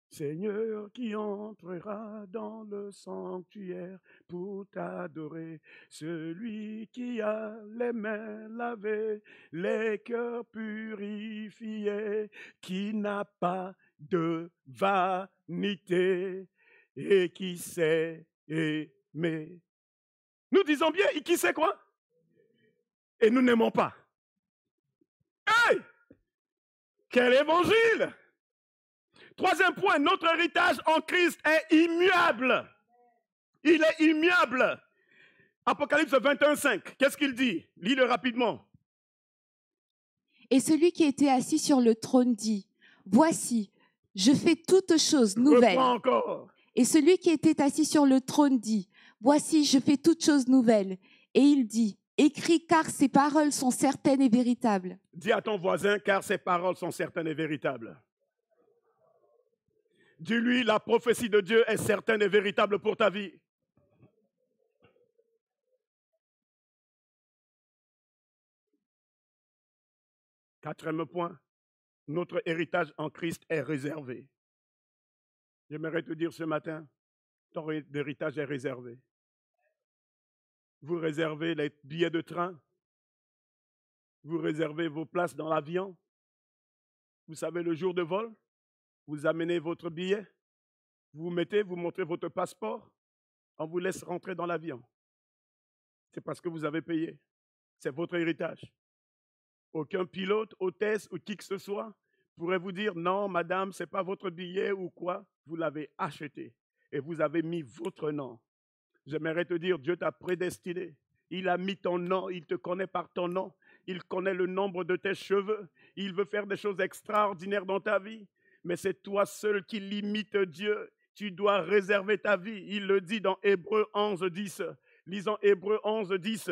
Seigneur qui entrera dans le sanctuaire pour t'adorer, celui qui a les mains lavées, les cœurs purifiés, qui n'a pas de vanité et qui sait aimer. Nous disons bien, et qui sait quoi? Et nous n'aimons pas. Hey! Quel évangile! Troisième point, notre héritage en Christ est immuable. Il est immuable. Apocalypse 21, 5. Qu'est-ce qu'il dit? Lis-le rapidement. Et celui qui était assis sur le trône dit, « Voici, je fais toutes choses nouvelles. » Reprends encore. Et celui qui était assis sur le trône dit, « Voici, je fais toutes choses nouvelles. » Et il dit, « Écris, car ces paroles sont certaines et véritables. » Dis à ton voisin, car ces paroles sont certaines et véritables. Dis-lui, la prophétie de Dieu est certaine et véritable pour ta vie. Quatrième point, notre héritage en Christ est réservé. J'aimerais te dire ce matin, ton héritage est réservé. Vous réservez les billets de train, vous réservez vos places dans l'avion, vous savez le jour de vol, vous amenez votre billet, vous mettez, vous montrez votre passeport, On vous laisse rentrer dans l'avion. C'est parce que vous avez payé. C'est votre héritage. Aucun pilote, hôtesse ou qui que ce soit pourrait vous dire « Non, madame, ce n'est pas votre billet ou quoi. » Vous l'avez acheté et vous avez mis votre nom. J'aimerais te dire, Dieu t'a prédestiné. Il a mis ton nom, il te connaît par ton nom. Il connaît le nombre de tes cheveux. Il veut faire des choses extraordinaires dans ta vie. Mais c'est toi seul qui limites Dieu. Tu dois réserver ta vie. Il le dit dans Hébreux 11, 10. Lisons Hébreux 11, 10.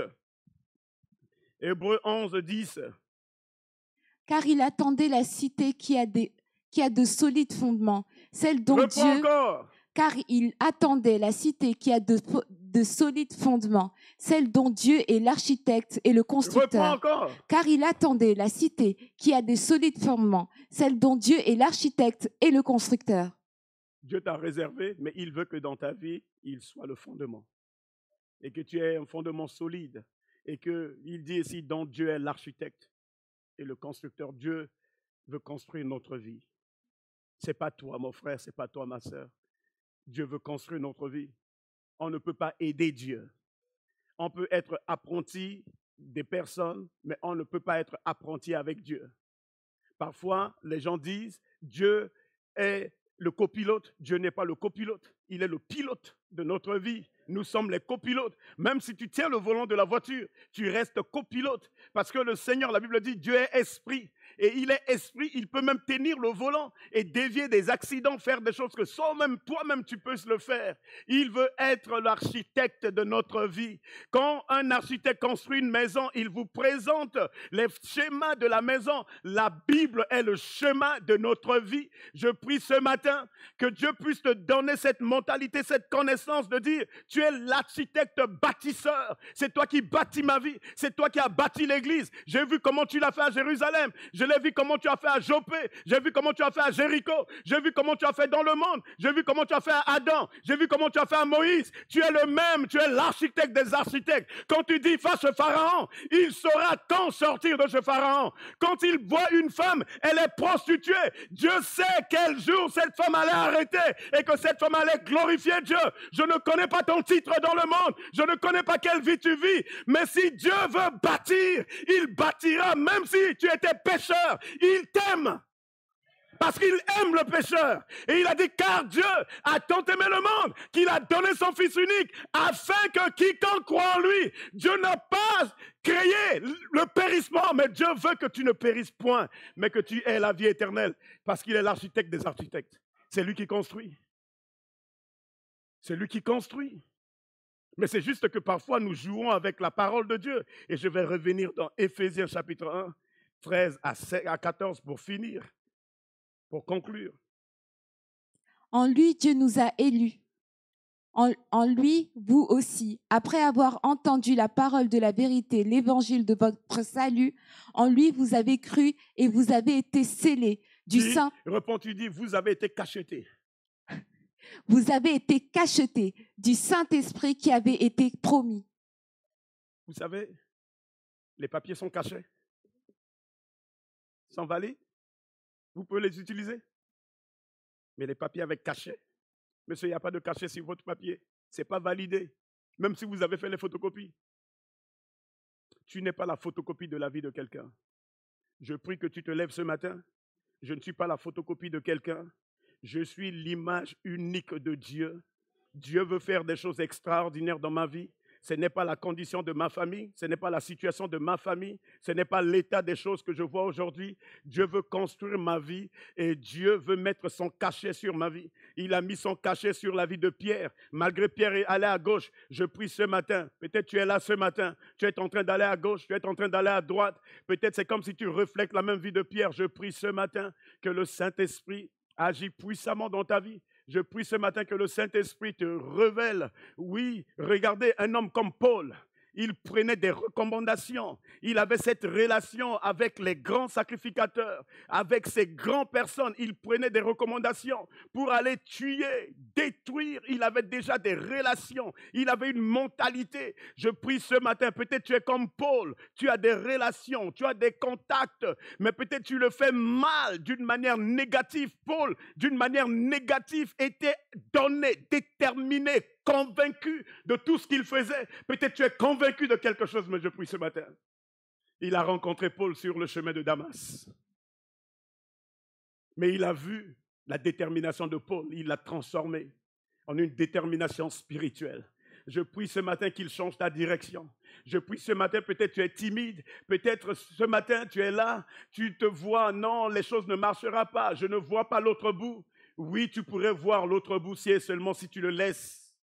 Hébreux 11, 10. Car il attendait la cité qui a de solides fondements, celle dont Reprends Dieu... encore. Car il attendait la cité qui a de solides fondements, celle dont Dieu est l'architecte et le constructeur. Reprends encore. Car il attendait la cité qui a des solides fondements, celle dont Dieu est l'architecte et le constructeur. Dieu t'a réservé, mais il veut que dans ta vie, il soit le fondement. Et que tu aies un fondement solide. Et qu'il dit ici, dont Dieu est l'architecte et le constructeur. Dieu veut construire notre vie. Ce n'est pas toi, mon frère, ce n'est pas toi, ma sœur. Dieu veut construire notre vie. On ne peut pas aider Dieu. On peut être apprenti des personnes, mais on ne peut pas être apprenti avec Dieu. Parfois, les gens disent, Dieu est le copilote. Dieu n'est pas le copilote. Il est le pilote de notre vie. Nous sommes les copilotes. Même si tu tiens le volant de la voiture, tu restes copilote. Parce que le Seigneur, la Bible dit, Dieu est esprit. Et il est esprit, il peut même tenir le volant et dévier des accidents, faire des choses que même toi-même tu peux le faire. Il veut être l'architecte de notre vie. Quand un architecte construit une maison, il vous présente les schémas de la maison. La Bible est le schéma de notre vie. Je prie ce matin que Dieu puisse te donner cette mentalité, cette connaissance de dire, tu es l'architecte bâtisseur. C'est toi qui bâtis ma vie. C'est toi qui as bâti l'église. J'ai vu comment tu l'as fait à Jérusalem. Je l'ai vu comment tu as fait à Jopé. J'ai vu comment tu as fait à Jéricho. J'ai vu comment tu as fait dans le monde. J'ai vu comment tu as fait à Adam. J'ai vu comment tu as fait à Moïse. Tu es le même. Tu es l'architecte des architectes. Quand tu dis face au Pharaon, il saura quand sortir de ce Pharaon. Quand il voit une femme, elle est prostituée. Dieu sait quel jour cette femme allait arrêter et que cette femme allait glorifier Dieu. Je ne connais pas ton titre dans le monde. Je ne connais pas quelle vie tu vis. Mais si Dieu veut bâtir, il bâtira même si tu étais pécheur. Il t'aime parce qu'il aime le pécheur. Et il a dit, car Dieu a tant aimé le monde qu'il a donné son Fils unique afin que quiconque croit en lui, Dieu n'a pas créé le périssement, mais Dieu veut que tu ne périsses point, mais que tu aies la vie éternelle parce qu'il est l'architecte des architectes. C'est lui qui construit. C'est lui qui construit. Mais c'est juste que parfois nous jouons avec la parole de Dieu. Et je vais revenir dans Éphésiens chapitre 1, 13 à 14 pour finir, pour conclure. En lui, Dieu nous a élus. En lui, vous aussi, après avoir entendu la parole de la vérité, l'évangile de votre salut, en lui, vous avez cru et vous avez été scellés du Saint. Réponds, tu dis, vous avez été cachetés. Vous avez été cachetés du Saint-Esprit qui avait été promis. Vous savez, les papiers sont cachés. Sans valide, vous pouvez les utiliser. Mais les papiers avec cachet, monsieur, il n'y a pas de cachet sur votre papier. Ce n'est pas validé, même si vous avez fait les photocopies. Tu n'es pas la photocopie de la vie de quelqu'un. Je prie que tu te lèves ce matin. Je ne suis pas la photocopie de quelqu'un. Je suis l'image unique de Dieu. Dieu veut faire des choses extraordinaires dans ma vie. Ce n'est pas la condition de ma famille, ce n'est pas la situation de ma famille, ce n'est pas l'état des choses que je vois aujourd'hui. Dieu veut construire ma vie et Dieu veut mettre son cachet sur ma vie. Il a mis son cachet sur la vie de Pierre. Malgré Pierre allait à gauche, je prie ce matin. Peut-être tu es là ce matin, tu es en train d'aller à gauche, tu es en train d'aller à droite. Peut-être c'est comme si tu reflètes la même vie de Pierre. Je prie ce matin que le Saint-Esprit agit puissamment dans ta vie. Je prie ce matin que le Saint-Esprit te révèle. Oui, regardez un homme comme Paul. Il prenait des recommandations. Il avait cette relation avec les grands sacrificateurs, avec ces grandes personnes. Il prenait des recommandations pour aller tuer, détruire. Il avait déjà des relations. Il avait une mentalité. Je prie ce matin, peut-être tu es comme Paul. Tu as des relations, tu as des contacts, mais peut-être tu le fais mal, d'une manière négative. Paul, d'une manière négative, était donné, déterminé, convaincu de tout ce qu'il faisait. Peut-être tu es convaincu de quelque chose, mais je prie ce matin. Il a rencontré Paul sur le chemin de Damas. Mais il a vu la détermination de Paul. Il l'a transformée en une détermination spirituelle. Je prie ce matin qu'il change ta direction. Je prie ce matin, peut-être tu es timide, peut-être ce matin tu es là, tu te vois, non, les choses ne marcheront pas, je ne vois pas l'autre bout. Oui, tu pourrais voir l'autre bout si et seulement si tu le laisses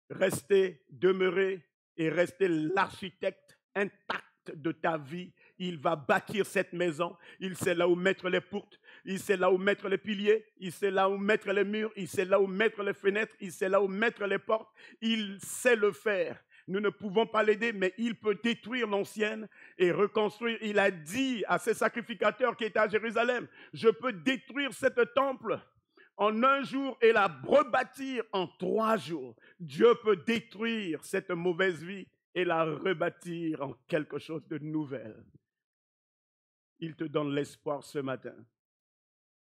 rester, demeurer et rester l'architecte intact de ta vie. Il va bâtir cette maison, il sait là où mettre les portes, il sait là où mettre les piliers, il sait là où mettre les murs, il sait là où mettre les fenêtres, il sait là où mettre les portes, il sait le faire. Nous ne pouvons pas l'aider, mais il peut détruire l'ancienne et reconstruire. Il a dit à ses sacrificateurs qui étaient à Jérusalem, je peux détruire cette temple en 1 jour et la rebâtir en 3 jours. Dieu peut détruire cette mauvaise vie et la rebâtir en quelque chose de nouvel. Il te donne l'espoir ce matin.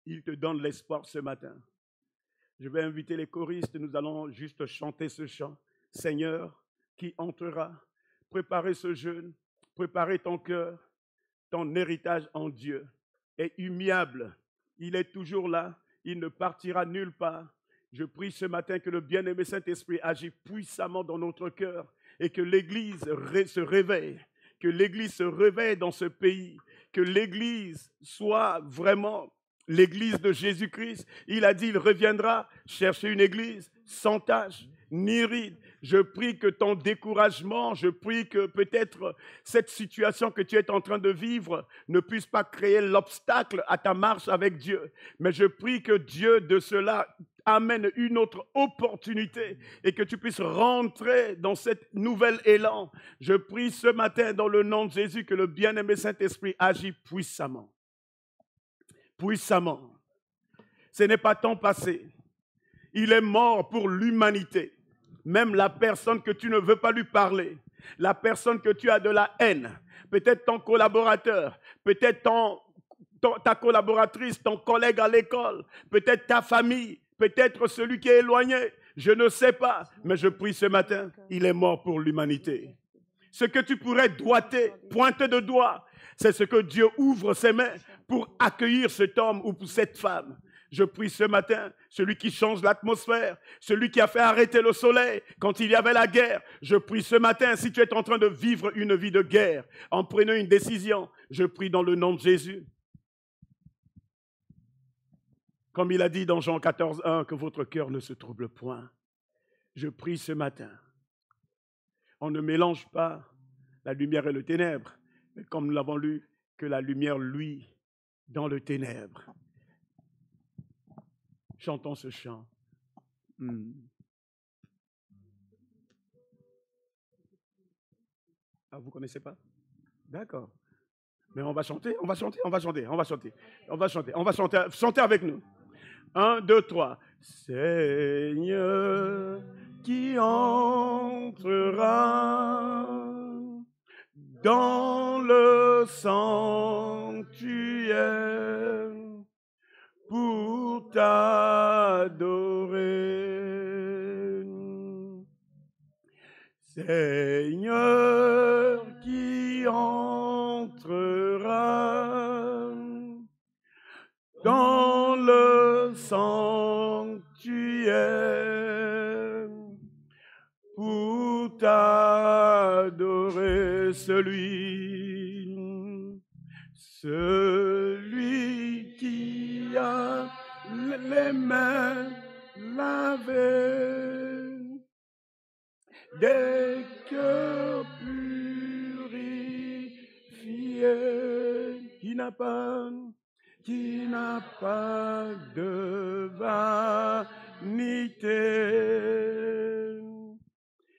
Il te donne l'espoir ce matin. Je vais inviter les choristes, nous allons juste chanter ce chant. Seigneur, qui entrera, préparer ce jeûne, préparer ton cœur, ton héritage en Dieu est immuable. Il est toujours là, il ne partira nulle part. Je prie ce matin que le bien-aimé Saint-Esprit agisse puissamment dans notre cœur et que l'Église se réveille, que l'Église se réveille dans ce pays, que l'Église soit vraiment l'Église de Jésus-Christ. Il a dit, il reviendra chercher une Église sans tache ni ride. Je prie que ton découragement, je prie que peut-être cette situation que tu es en train de vivre ne puisse pas créer l'obstacle à ta marche avec Dieu. Mais je prie que Dieu de cela amène une autre opportunité et que tu puisses rentrer dans cet nouvel élan. Je prie ce matin dans le nom de Jésus que le bien-aimé Saint-Esprit agit puissamment. Puissamment. Ce n'est pas temps passé. Il est mort pour l'humanité. Même la personne que tu ne veux pas lui parler, la personne que tu as de la haine, peut-être ton collaborateur, peut-être ta collaboratrice, ton collègue à l'école, peut-être ta famille, peut-être celui qui est éloigné, je ne sais pas, mais je prie ce matin, il est mort pour l'humanité. Ce que tu pourrais doiter, pointer de doigt, c'est ce que Dieu ouvre ses mains pour accueillir cet homme ou pour cette femme. Je prie ce matin, celui qui change l'atmosphère, celui qui a fait arrêter le soleil quand il y avait la guerre. Je prie ce matin, si tu es en train de vivre une vie de guerre, en prenant une décision, je prie dans le nom de Jésus. Comme il a dit dans Jean 14, 1, que votre cœur ne se trouble point. Je prie ce matin. On ne mélange pas la lumière et le ténèbre, mais comme nous l'avons lu, que la lumière luit dans le ténèbre. Chantons ce chant. Ah, vous ne connaissez pas? D'accord. Mais on va chanter, on va chanter, on va chanter, on va chanter. On va chanter, on va chanter. Chantez avec nous. 1, 2, 3. Seigneur, qui entrera dans le sanctuaire pour t'adorer. Seigneur, qui entrera dans le sanctuaire pour t'adorer, celui qui a les mains lavées, des cœurs purifiés, qui n'a pas de vanité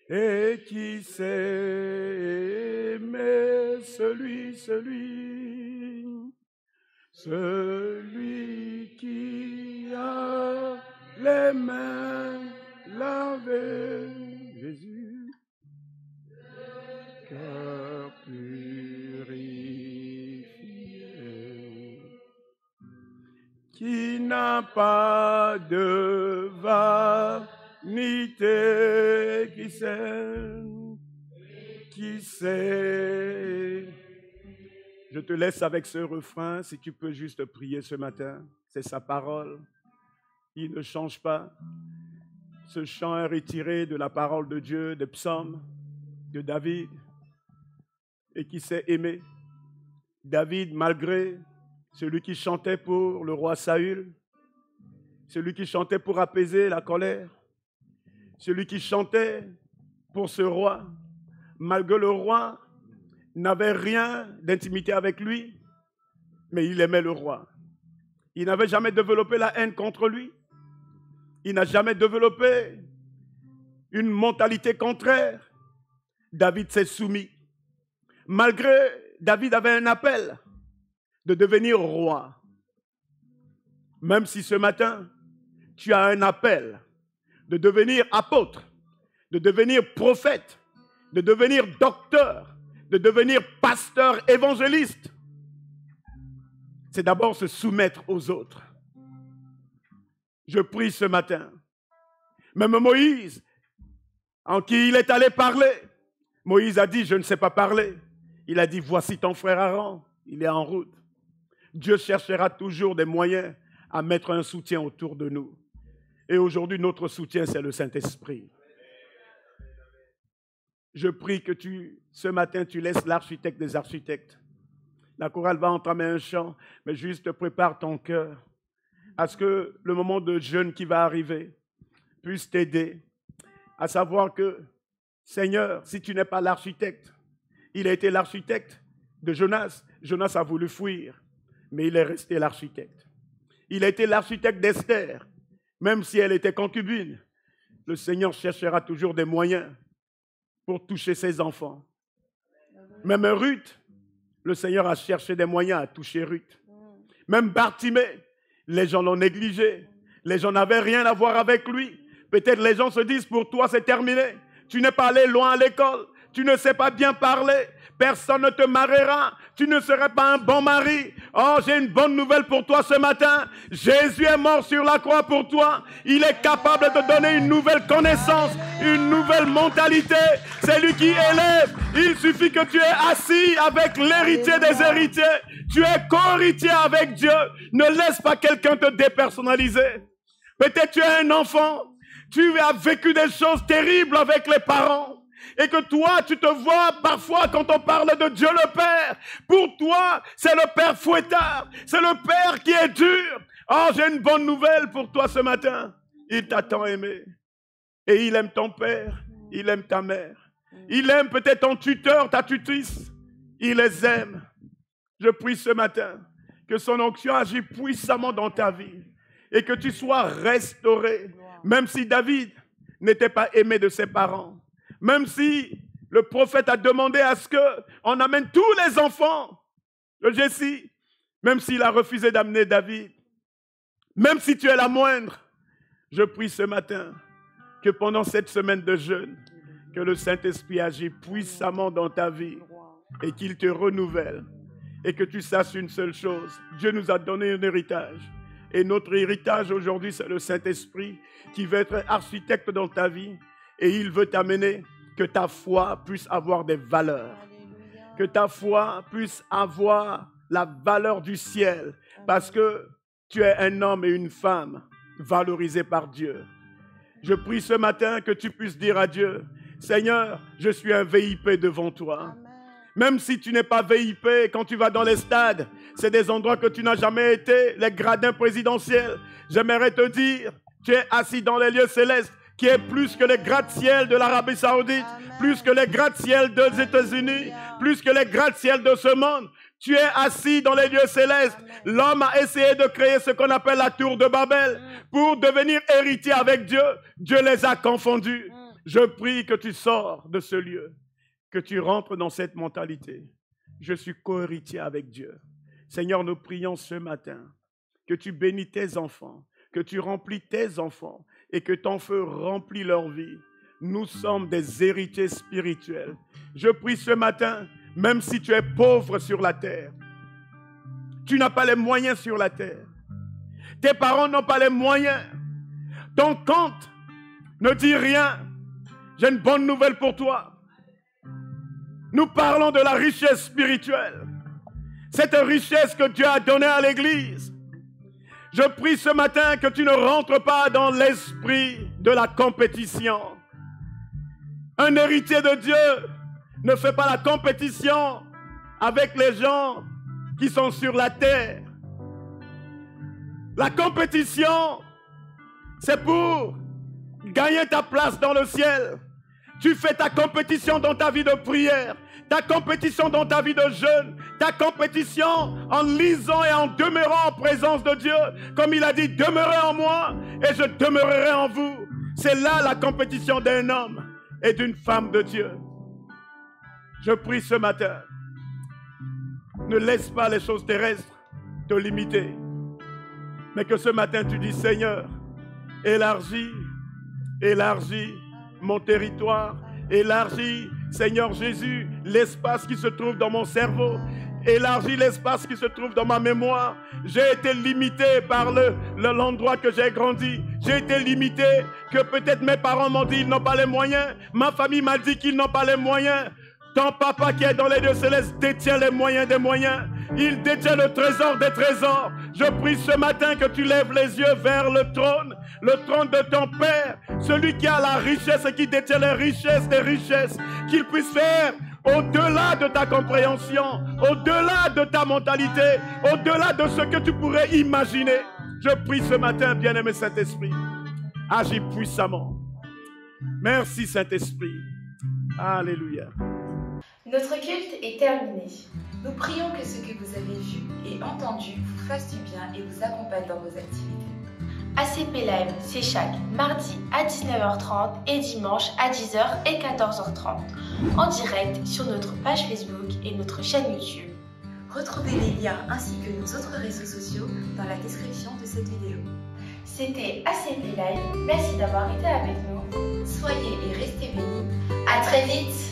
et qui sait aimer celui qui a les mains lavées, Jésus, cœur purifié, qui n'a pas de Nité qui sait. Je te laisse avec ce refrain, si tu peux juste prier ce matin. C'est sa parole. Il ne change pas. Ce chant est retiré de la parole de Dieu, des psaumes de David, et qui s'est aimé. David, malgré celui qui chantait pour le roi Saül, celui qui chantait pour apaiser la colère, celui qui chantait pour ce roi, malgré le roi n'avait rien d'intimité avec lui, mais il aimait le roi. Il n'avait jamais développé la haine contre lui. Il n'a jamais développé une mentalité contraire. David s'est soumis. Malgré David avait un appel de devenir roi. Même si ce matin, tu as un appel de devenir apôtre, de devenir prophète, de devenir docteur, de devenir pasteur évangéliste, c'est d'abord se soumettre aux autres. Je prie ce matin. Même Moïse, en qui il est allé parler, Moïse a dit, je ne sais pas parler. Il a dit, voici ton frère Aaron, il est en route. Dieu cherchera toujours des moyens à mettre un soutien autour de nous. Et aujourd'hui, notre soutien, c'est le Saint-Esprit. Je prie que ce matin, tu laisses l'architecte des architectes. La chorale va entamer un chant, mais juste prépare ton cœur à ce que le moment de jeûne qui va arriver puisse t'aider à savoir que, Seigneur, si tu n'es pas l'architecte, il a été l'architecte de Jonas. Jonas a voulu fuir, mais il est resté l'architecte. Il a été l'architecte d'Esther, même si elle était concubine. Le Seigneur cherchera toujours des moyens pour toucher ses enfants. Même Ruth, le Seigneur a cherché des moyens à toucher Ruth. Même Bartimée, les gens l'ont négligé. Les gens n'avaient rien à voir avec lui. Peut-être les gens se disent, pour toi c'est terminé. Tu n'es pas allé loin à l'école. Tu ne sais pas bien parler. Personne ne te mariera. Tu ne serais pas un bon mari. Oh, j'ai une bonne nouvelle pour toi ce matin. Jésus est mort sur la croix pour toi. Il est capable de te donner une nouvelle connaissance, une nouvelle mentalité. C'est lui qui élève. Il suffit que tu es assis avec l'héritier des héritiers. Tu es co-héritier avec Dieu. Ne laisse pas quelqu'un te dépersonnaliser. Peut-être tu es un enfant. Tu as vécu des choses terribles avec les parents. Et que toi, tu te vois parfois quand on parle de Dieu le Père. Pour toi, c'est le Père fouettard. C'est le Père qui est dur. Oh, j'ai une bonne nouvelle pour toi ce matin. Il t'a tant aimé. Et il aime ton père. Il aime ta mère. Il aime peut-être ton tuteur, ta tutrice. Il les aime. Je prie ce matin que son onction agisse puissamment dans ta vie. Et que tu sois restauré. Même si David n'était pas aimé de ses parents. Même si le prophète a demandé à ce qu'on amène tous les enfants de Jessie, même s'il a refusé d'amener David, même si tu es la moindre, je prie ce matin que pendant cette semaine de jeûne, que le Saint-Esprit agisse puissamment dans ta vie et qu'il te renouvelle et que tu saches une seule chose, Dieu nous a donné un héritage. Et notre héritage aujourd'hui, c'est le Saint-Esprit qui veut être architecte dans ta vie. Et il veut t'amener que ta foi puisse avoir des valeurs. Que ta foi puisse avoir la valeur du ciel. Parce que tu es un homme et une femme valorisés par Dieu. Je prie ce matin que tu puisses dire à Dieu, Seigneur, je suis un VIP devant toi. Même si tu n'es pas VIP, quand tu vas dans les stades, c'est des endroits que tu n'as jamais été, les gradins présidentiels. J'aimerais te dire, tu es assis dans les lieux célestes, qui est plus que les gratte-ciel de l'Arabie Saoudite, plus que les gratte-ciel des États-Unis, plus que les gratte-ciel de ce monde. Tu es assis dans les lieux célestes. L'homme a essayé de créer ce qu'on appelle la tour de Babel pour devenir héritier avec Dieu. Dieu les a confondus. Je prie que tu sors de ce lieu, que tu rentres dans cette mentalité. Je suis co-héritier avec Dieu. Seigneur, nous prions ce matin que tu bénis tes enfants, que tu remplis tes enfants et que ton feu remplit leur vie. Nous sommes des héritiers spirituels. Je prie ce matin, même si tu es pauvre sur la terre, tu n'as pas les moyens sur la terre. Tes parents n'ont pas les moyens. Ton compte Ne dis rien. J'ai une bonne nouvelle pour toi. Nous parlons de la richesse spirituelle. Cette richesse que Dieu a donnée à l'Église. Je prie ce matin que tu ne rentres pas dans l'esprit de la compétition. Un héritier de Dieu ne fait pas la compétition avec les gens qui sont sur la terre. La compétition, c'est pour gagner ta place dans le ciel. Tu fais ta compétition dans ta vie de prière, ta compétition dans ta vie de jeûne, ta compétition en lisant et en demeurant en présence de Dieu. Comme il a dit, demeurez en moi et je demeurerai en vous. C'est là la compétition d'un homme et d'une femme de Dieu. Je prie ce matin, ne laisse pas les choses terrestres te limiter. Mais que ce matin tu dis, Seigneur, élargis mon territoire, élargis, Seigneur Jésus, l'espace qui se trouve dans mon cerveau, élargis l'espace qui se trouve dans ma mémoire. J'ai été limité par l'endroit que j'ai grandi. J'ai été limité que peut-être mes parents m'ont dit ils n'ont pas les moyens. Ma famille m'a dit qu'ils n'ont pas les moyens. Ton papa qui est dans les lieux célestes détient les moyens des moyens. Il détient le trésor des trésors. Je prie ce matin que tu lèves les yeux vers le trône de ton Père, celui qui a la richesse et qui détient les richesses des richesses, qu'il puisse faire au-delà de ta compréhension, au-delà de ta mentalité, au-delà de ce que tu pourrais imaginer. Je prie ce matin, bien-aimé Saint-Esprit, agis puissamment. Merci Saint-Esprit. Alléluia. Notre culte est terminé. Nous prions que ce que vous avez vu et entendu vous fasse du bien et vous accompagne dans vos activités. ACP Live, c'est chaque mardi à 19h30 et dimanche à 10h et 14h30 en direct sur notre page Facebook et notre chaîne YouTube. Retrouvez les liens ainsi que nos autres réseaux sociaux dans la description de cette vidéo. C'était ACP Live, merci d'avoir été avec nous. Soyez et restez bénis. À très vite.